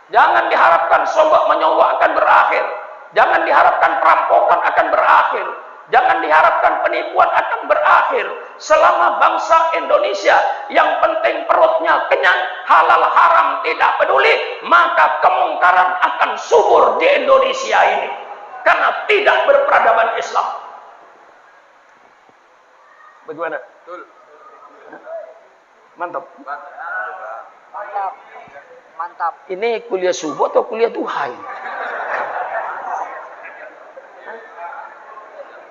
Jangan diharapkan sogok menyogok akan berakhir. Jangan diharapkan perampokan akan berakhir. Jangan diharapkan penipuan akan berakhir. Selama bangsa Indonesia yang penting perutnya kenyang, halal haram tidak peduli, maka kemungkaran akan subur di Indonesia ini. Karena tidak berperadaban Islam. Bagaimana? Betul. Mantap. Mantap. Ini kuliah subuh atau kuliah duha?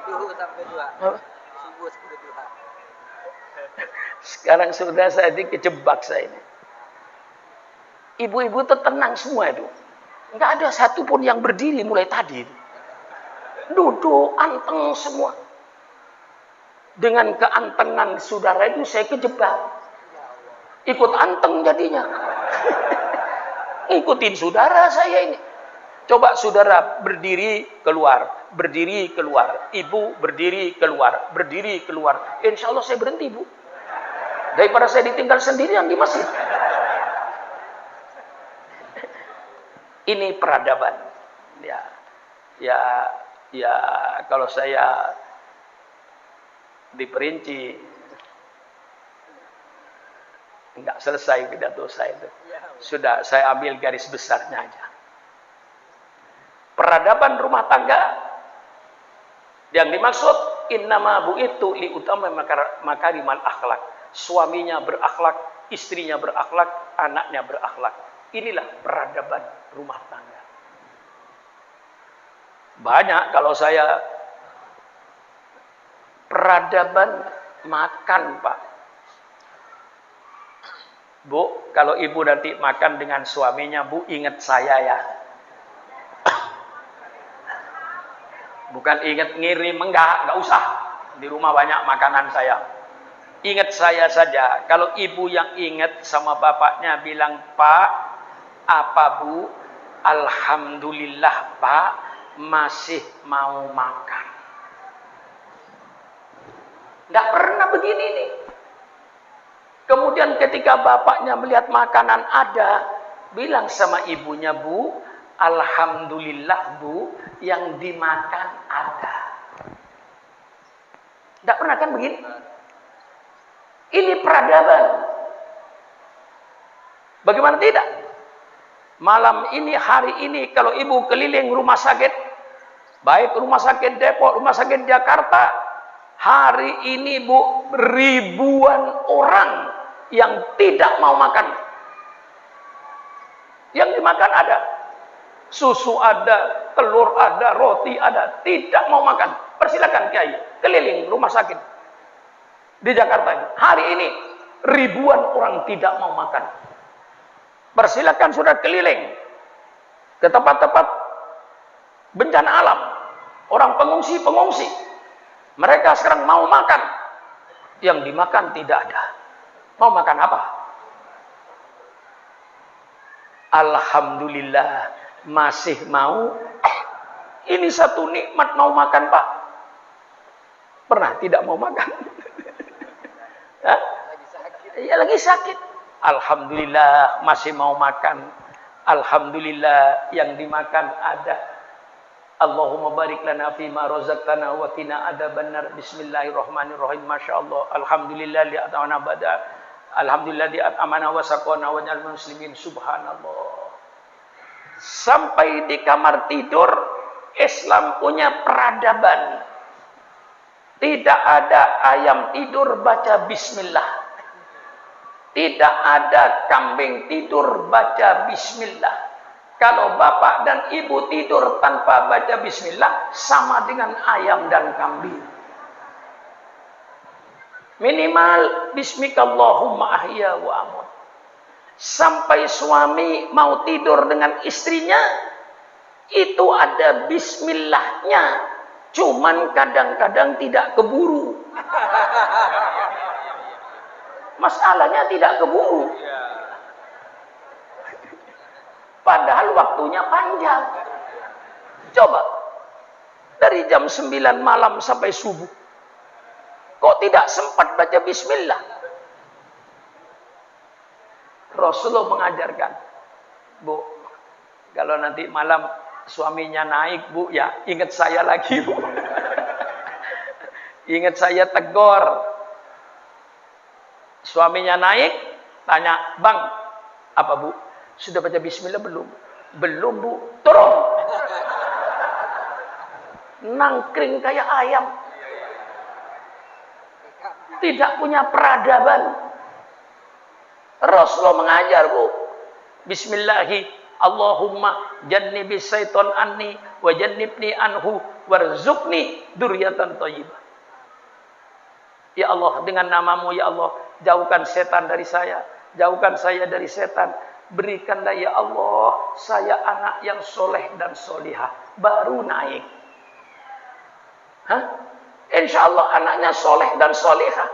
Duhur sampai duha. Subuh sampai duha. Sekarang sudah saya kejebak saya ini. Ibu-ibu tenang semua itu. Enggak ada satupun yang berdiri mulai tadi. Duduk anteng semua. Dengan keantengan saudara itu saya kejebak. Ikut anteng jadinya. Ikutin saudara saya ini. Coba saudara berdiri keluar, berdiri keluar. Ibu berdiri keluar, berdiri keluar. Insya Allah saya berhenti, Bu. Daripada saya ditinggal sendirian di masjid. Ini peradaban. Ya, kalau saya diperinci enggak selesai pidato saya itu. Sudah saya ambil garis besarnya aja. Peradaban rumah tangga yang dimaksud innama bu'itu li utama makarimal akhlak. Suaminya berakhlak, istrinya berakhlak, anaknya berakhlak. Inilah peradaban rumah tangga. Banyak kalau saya peradaban makan, Pak. Bu, kalau ibu nanti makan dengan suaminya, Bu, ingat saya ya. Bukan ingat ngirim, enggak usah. Di rumah banyak makanan saya. Ingat saya saja. Kalau ibu yang ingat sama bapaknya bilang, Pak, apa Bu? Alhamdulillah Pak, masih mau makan. Nggak pernah begini nih. Kemudian ketika bapaknya melihat makanan ada, bilang sama ibunya, Bu, alhamdulillah Bu, yang dimakan ada. Nggak pernah kan begini? Ini peradaban. Bagaimana tidak? Malam ini, hari ini, kalau ibu keliling rumah sakit, baik rumah sakit Depok, rumah sakit Jakarta, hari ini Bu, ribuan orang yang tidak mau makan. Yang dimakan ada. Susu ada, telur ada, roti ada, tidak mau makan. Persilakan Kiai, keliling rumah sakit di Jakarta ini. Hari ini ribuan orang tidak mau makan. Persilakan sudah keliling ke tempat-tempat bencana alam, orang pengungsi. Mereka sekarang mau makan, yang dimakan tidak ada. Mau makan apa? Alhamdulillah masih mau. Ini satu nikmat mau makan, Pak. Pernah tidak mau makan? Ya, lagi sakit. Alhamdulillah masih mau makan. Alhamdulillah yang dimakan ada. Allahumma barik lana fima razaqtana wa qina adzabannar. Bismillahirrahmanirrahim. Masyaallah. Alhamdulillah li at'amana bada. Alhamdulillah li at'amana wa saqana wa ja'al muslimin. Subhanallah. Sampai di kamar tidur, Islam punya peradaban. Tidak ada ayam tidur baca bismillah. Tidak ada kambing tidur baca bismillah. Kalau bapak dan ibu tidur tanpa baca bismillah, sama dengan ayam dan kambing. Minimal bismikallahumma ahya wa amut. Sampai suami mau tidur dengan istrinya, itu ada bismillahnya. Cuman kadang-kadang tidak keburu. Masalahnya tidak keburu. Padahal waktunya panjang. Coba. Dari jam 9 malam sampai subuh. Kok tidak sempat baca bismillah? Rasulullah mengajarkan. Bu, kalau nanti malam suaminya naik, Bu, ya ingat saya lagi, Bu. Ingat saya tegur. Suaminya naik, tanya, Bang, apa Bu? Sudah baca bismillah belum? Belum, Bu. Turun. Nangkring kayak ayam. Tidak punya peradaban. Rasulullah mengajar, Bu. Bismillahi, Allahumma jannibis syaiton anni wa jannibni anhu warzuqni dzurriatan thayyibah. Ya Allah, dengan namamu ya Allah, jauhkan setan dari saya, jauhkan saya dari setan. Berikanlah ya Allah, saya anak yang soleh dan solihah. Baru naik. Hah? Insya Allah anaknya soleh dan solihah.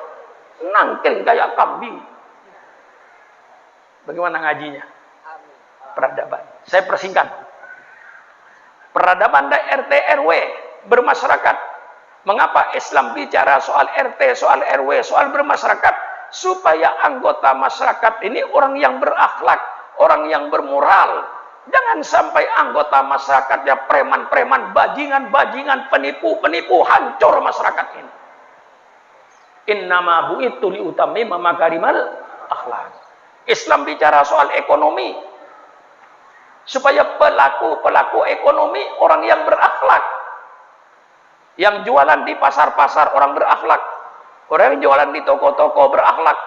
Nangkring kayak kambing. Bagaimana ngajinya? Peradaban. Saya persingkat. Peradaban RT RW bermasyarakat. Mengapa Islam bicara soal RT, soal RW, soal bermasyarakat? Supaya anggota masyarakat ini orang yang berakhlak, orang yang bermoral. Jangan sampai anggota masyarakatnya preman-preman, bajingan-bajingan, penipu-penipu, hancur masyarakat ini. Innama bu'itu liutammima makarimal akhlak. Islam bicara soal ekonomi. Supaya pelaku-pelaku ekonomi orang yang berakhlak. Yang jualan di pasar-pasar orang berakhlak. Orang yang jualan di toko-toko berakhlak.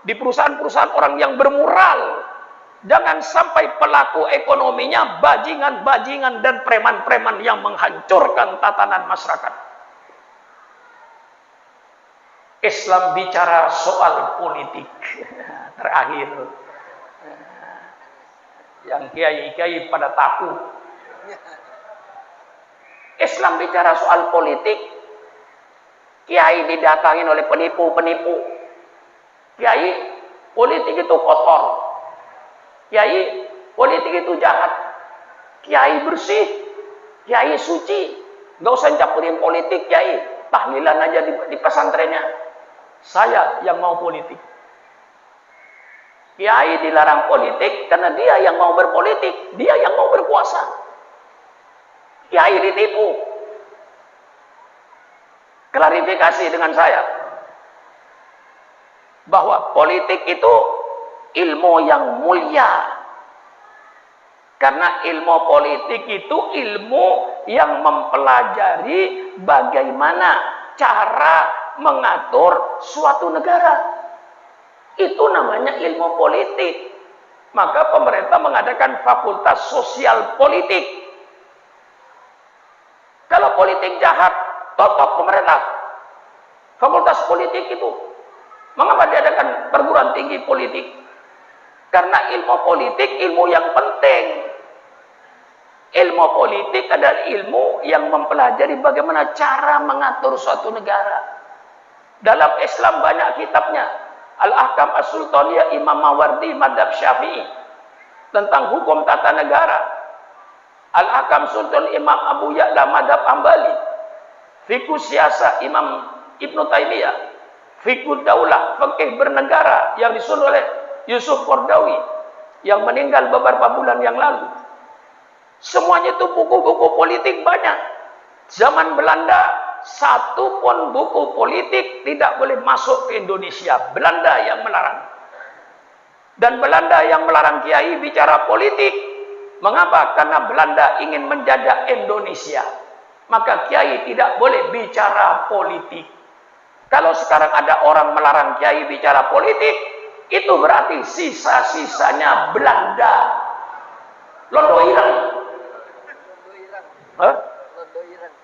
Di perusahaan-perusahaan orang yang bermoral. Jangan sampai pelaku ekonominya bajingan-bajingan dan preman-preman yang menghancurkan tatanan masyarakat. Islam bicara soal politik. Terakhir, yang kiai-kiai pada takut. Islam bicara soal politik, kiai didatangin oleh penipu-penipu. Kiai, politik itu kotor. Kiai, politik itu jahat. Kiai bersih, kiai suci. Gak usah campurin politik, kiai. Tahlilan aja di pesantrennya. Saya yang mau politik. Kiai dilarang politik karena dia yang mau berpolitik, dia yang mau berkuasa. Kiai ditipu. Klarifikasi dengan saya bahwa politik itu ilmu yang mulia. Karena ilmu politik itu ilmu yang mempelajari bagaimana cara mengatur suatu negara. Itu namanya ilmu politik. Maka pemerintah mengadakan fakultas sosial politik. Kalau politik jahat, tutup pemerintah. Fakultas politik itu. Mengapa diadakan perguruan tinggi politik? Karena ilmu politik ilmu yang penting. Ilmu politik adalah ilmu yang mempelajari bagaimana cara mengatur suatu negara. Dalam Islam banyak kitabnya. Al-Ahkam As-Sultaniyah Imam Mawardi Madhab Syafi'i tentang hukum tata negara. Al-Ahkam Sultan Imam Abu Ya'la Madhab Ambali. Fiqh Siyasa Imam Ibn Taymiyah. Fiqh Daulah, fikih bernegara yang disusun oleh Yusuf Qardawi yang meninggal beberapa bulan yang lalu. Semuanya itu buku-buku politik banyak. Zaman Belanda, satu pun buku politik tidak boleh masuk ke Indonesia. Belanda yang melarang. Dan Belanda yang melarang kiai bicara politik. Mengapa? Karena Belanda ingin menjajah Indonesia. Maka kiai tidak boleh bicara politik. Kalau sekarang ada orang melarang kiai bicara politik, itu berarti sisa-sisanya Belanda. Londo ireng.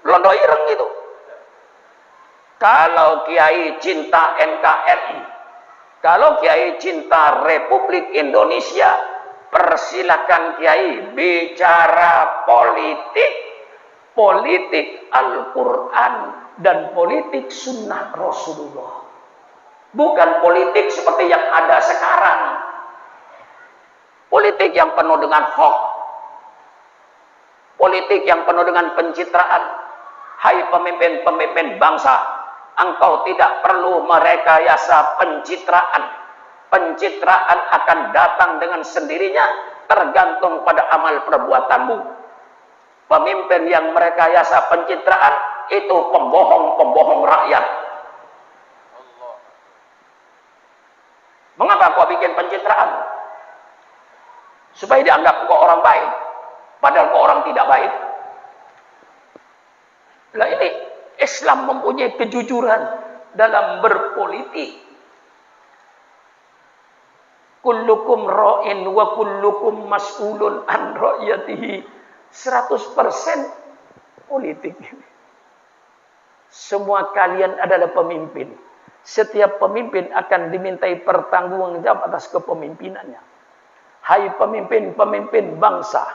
Londo ireng itu. Kalau kiai cinta NKRI, kalau kiai cinta Republik Indonesia, persilakan kiai bicara politik, politik Al-Quran dan politik Sunnah Rasulullah. Bukan politik seperti yang ada sekarang. Politik yang penuh dengan hoax. Politik yang penuh dengan pencitraan. Hai pemimpin-pemimpin bangsa, engkau tidak perlu merekayasa pencitraan. Pencitraan akan datang dengan sendirinya, tergantung pada amal perbuatanmu. Pemimpin yang merekayasa pencitraan itu pembohong-pembohong rakyat. Mengapa kau bikin pencitraan? Supaya dianggap kau orang baik. Padahal kau orang tidak baik. Nah ini Islam mempunyai kejujuran dalam berpolitik. Kullukum ra'in wa kullukum mas'ulun an ra'yatihi. 100% politik. Semua kalian adalah pemimpin. Setiap pemimpin akan dimintai pertanggungjawab atas kepemimpinannya. Hai pemimpin-pemimpin bangsa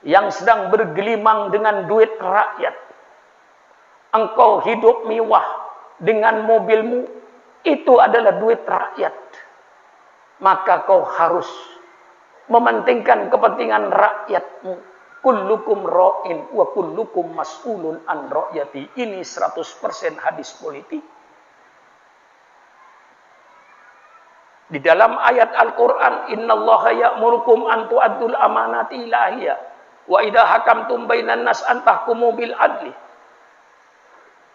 yang sedang bergelimang dengan duit rakyat. Engkau hidup mewah dengan mobilmu, itu adalah duit rakyat. Maka kau harus mementingkan kepentingan rakyatmu. Kullukum ra'in wa kullukum mas'ulun an ra'yati. Ini 100% hadis politik. Di dalam ayat Al-Quran, innallaha ya'murukum an tu'addul amanati ilahiyah wa idza hakamtum bainan nas an tahkumu bil adli.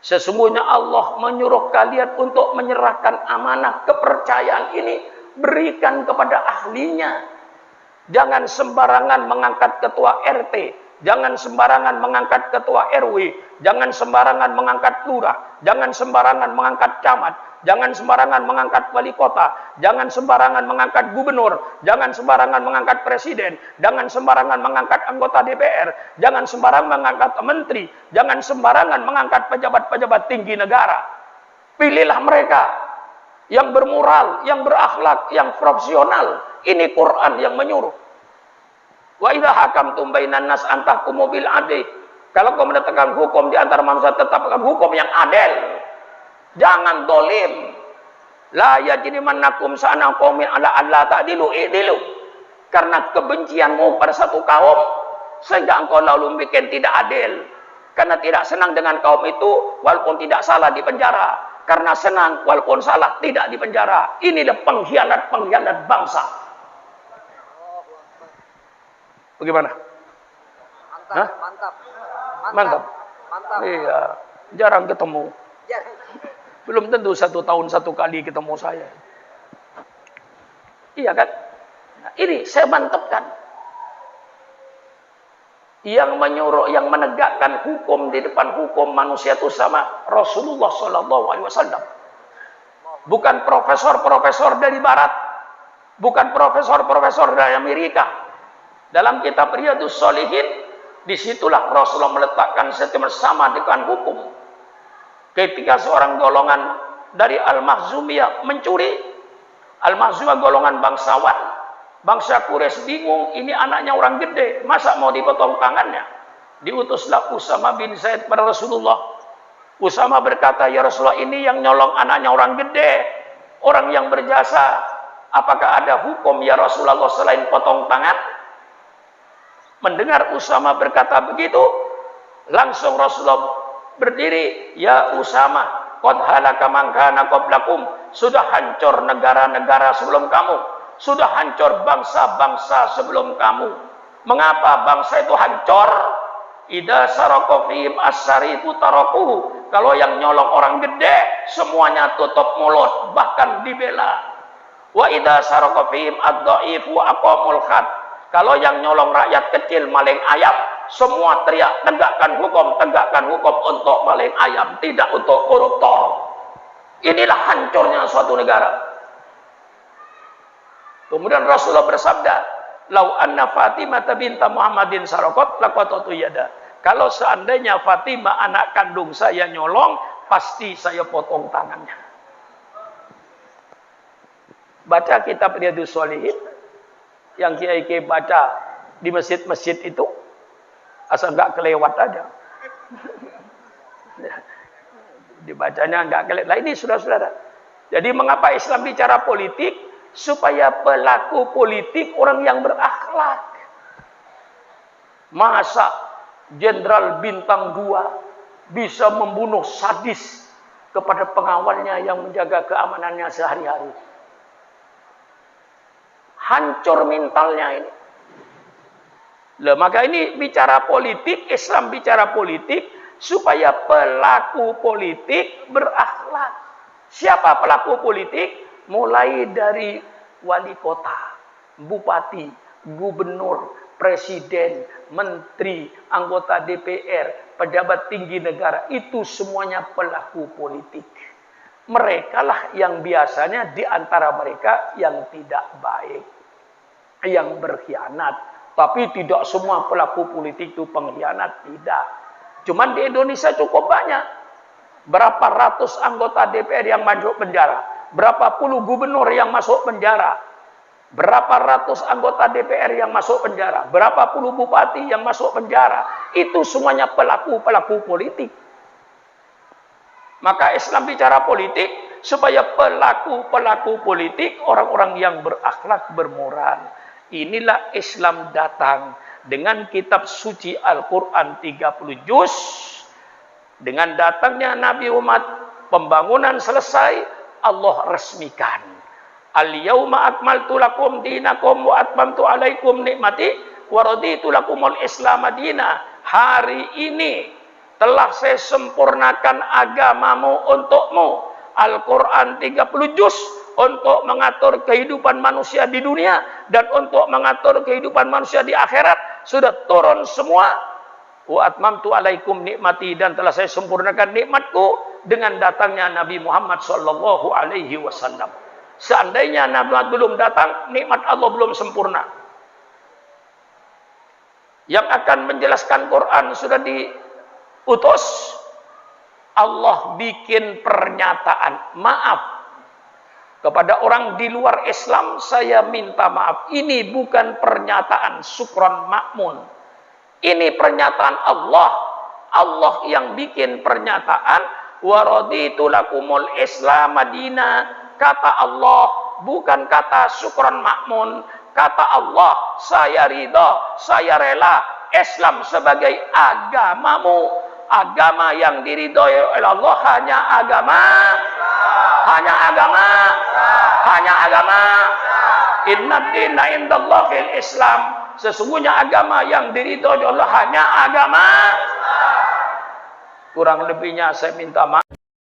Sesungguhnya Allah menyuruh kalian untuk menyerahkan amanah kepercayaan ini, berikan kepada ahlinya. Jangan sembarangan mengangkat ketua RT, jangan sembarangan mengangkat ketua RW, jangan sembarangan mengangkat lurah, jangan sembarangan mengangkat camat, jangan sembarangan mengangkat wali kota, jangan sembarangan mengangkat gubernur, jangan sembarangan mengangkat presiden, jangan sembarangan mengangkat anggota DPR, jangan sembarangan mengangkat menteri, jangan sembarangan mengangkat pejabat-pejabat tinggi negara. Pilihlah mereka yang bermoral, yang berakhlak, yang profesional. Ini Quran yang menyuruh. Wa idza hakamtum bainan nas an tahkumu bil adl. Kalau kau menetapkan hukum di antara manusia, tetapkan hukum yang adil. Jangan dolim. La yajrimannakum sa'ana qaumin ala alla ta'dilu i'dilu. Karena kebencianmu pada satu kaum sehingga engkau lalu bikin tidak adil. Karena tidak senang dengan kaum itu walaupun tidak salah di penjara. Karena senang walaupun salah tidak di penjara. Inilah pengkhianat bangsa. Bagaimana? Mantap, mantap. Mantap. Mantap. Iya, jarang ketemu. Jarang. Belum tentu 1 tahun 1 kali ketemu saya. Iya kan? Nah, ini saya mantapkan. Yang menyuruh, yang menegakkan hukum di depan hukum manusia itu sama Rasulullah SAW. Bukan profesor-profesor dari Barat, bukan profesor-profesor dari Amerika. Dalam kitab Riyadhus Shalihin, disitulah Rasulullah meletakkan setiap sama dengan hukum. Ketika seorang golongan dari Al-Makhzumiyah mencuri, Al-Makhzumiyah golongan bangsawan, bangsa Quraisy bingung, ini anaknya orang gede, masa mau dipotong tangannya? Diutuslah Usama bin Zaid pada Rasulullah. Usama berkata, ya Rasulullah, ini yang nyolong anaknya orang gede, orang yang berjasa. Apakah ada hukum ya Rasulullah selain potong tangan? Mendengar Usama berkata begitu, langsung Rasulullah berdiri, ya Usama, qad halaka man kana qablakum, sudah hancur negara-negara sebelum kamu, sudah hancur bangsa-bangsa sebelum kamu. Mengapa bangsa itu hancur? Idza saraka fihim as-sarifu tarakuhu. Kalau yang nyolong orang gede, semuanya tutup mulut, bahkan dibela. Wa idza saraka fihim ad-dhaifu aqamul had. Kalau yang nyolong rakyat kecil, maling ayam, semua teriak, tegakkan hukum untuk maling ayam, tidak untuk koruptor. Inilah hancurnya suatu negara. Kemudian Rasulullah bersabda, "Lau anna Fatimah binta Muhammadin saraqat laqatatu yada." Kalau seandainya Fatimah anak kandung saya nyolong, pasti saya potong tangannya. Baca kitab Riyadhus Shalihin yang kiai-kiai baca di masjid-masjid itu, asal nggak kelewat aja. Dibacanya nggak kelewat. Nah ini saudara-saudara. Jadi mengapa Islam bicara politik? Supaya pelaku politik orang yang berakhlak. Masa Jenderal Bintang 2 bisa membunuh sadis kepada pengawalnya yang menjaga keamanannya sehari-hari? Hancur mentalnya ini. Loh, maka ini bicara politik, Islam bicara politik supaya pelaku politik berakhlak. Siapa pelaku politik? Mulai dari wali kota, bupati, gubernur, presiden, menteri, anggota DPR, pejabat tinggi negara, itu semuanya pelaku politik. Mereka lah yang biasanya di antara mereka yang tidak baik, yang berkhianat. Tapi tidak semua pelaku politik itu pengkhianat, tidak. Cuman di Indonesia cukup banyak. Berapa ratus anggota DPR yang masuk penjara? Berapa puluh gubernur yang masuk penjara? Berapa ratus anggota DPR yang masuk penjara? Berapa puluh bupati yang masuk penjara? Itu semuanya pelaku-pelaku politik. Maka Islam bicara politik supaya pelaku-pelaku politik orang-orang yang berakhlak, bermoral. Inilah Islam datang dengan kitab suci Al-Quran 30 juz. Dengan datangnya Nabi Muhammad, pembangunan selesai, Allah resmikan. Al-yawma akmaltu lakum dinakum wa atmamtu alaikum nikmati wa raditu lakumul Islam madina. Hari ini telah saya sempurnakan agamamu untukmu. Al-Quran 30 juz untuk mengatur kehidupan manusia di dunia dan untuk mengatur kehidupan manusia di akhirat sudah turun semua. Wa atmamtu alaikum nikmati, dan telah saya sempurnakan nikmatku dengan datangnya Nabi Muhammad sallallahu alaihi wasallam. Seandainya Nabi Muhammad belum datang, nikmat Allah belum sempurna. Yang akan menjelaskan Quran sudah diutus. Allah bikin pernyataan, maaf, Kepada orang di luar Islam saya minta maaf. Ini bukan pernyataan Sukron Makmun. Ini pernyataan Allah. Allah yang bikin pernyataan wa raditu lakumul Islam Madinah. Kata Allah, bukan kata Sukron Makmun. Kata Allah, saya ridha, saya rela Islam sebagai agamamu. Agama yang diridhoi oleh Allah hanya agama Inna dina indallahil Islam. Sesungguhnya agama yang diridhoi oleh Allah hanya agama. Kurang lebihnya saya minta maaf.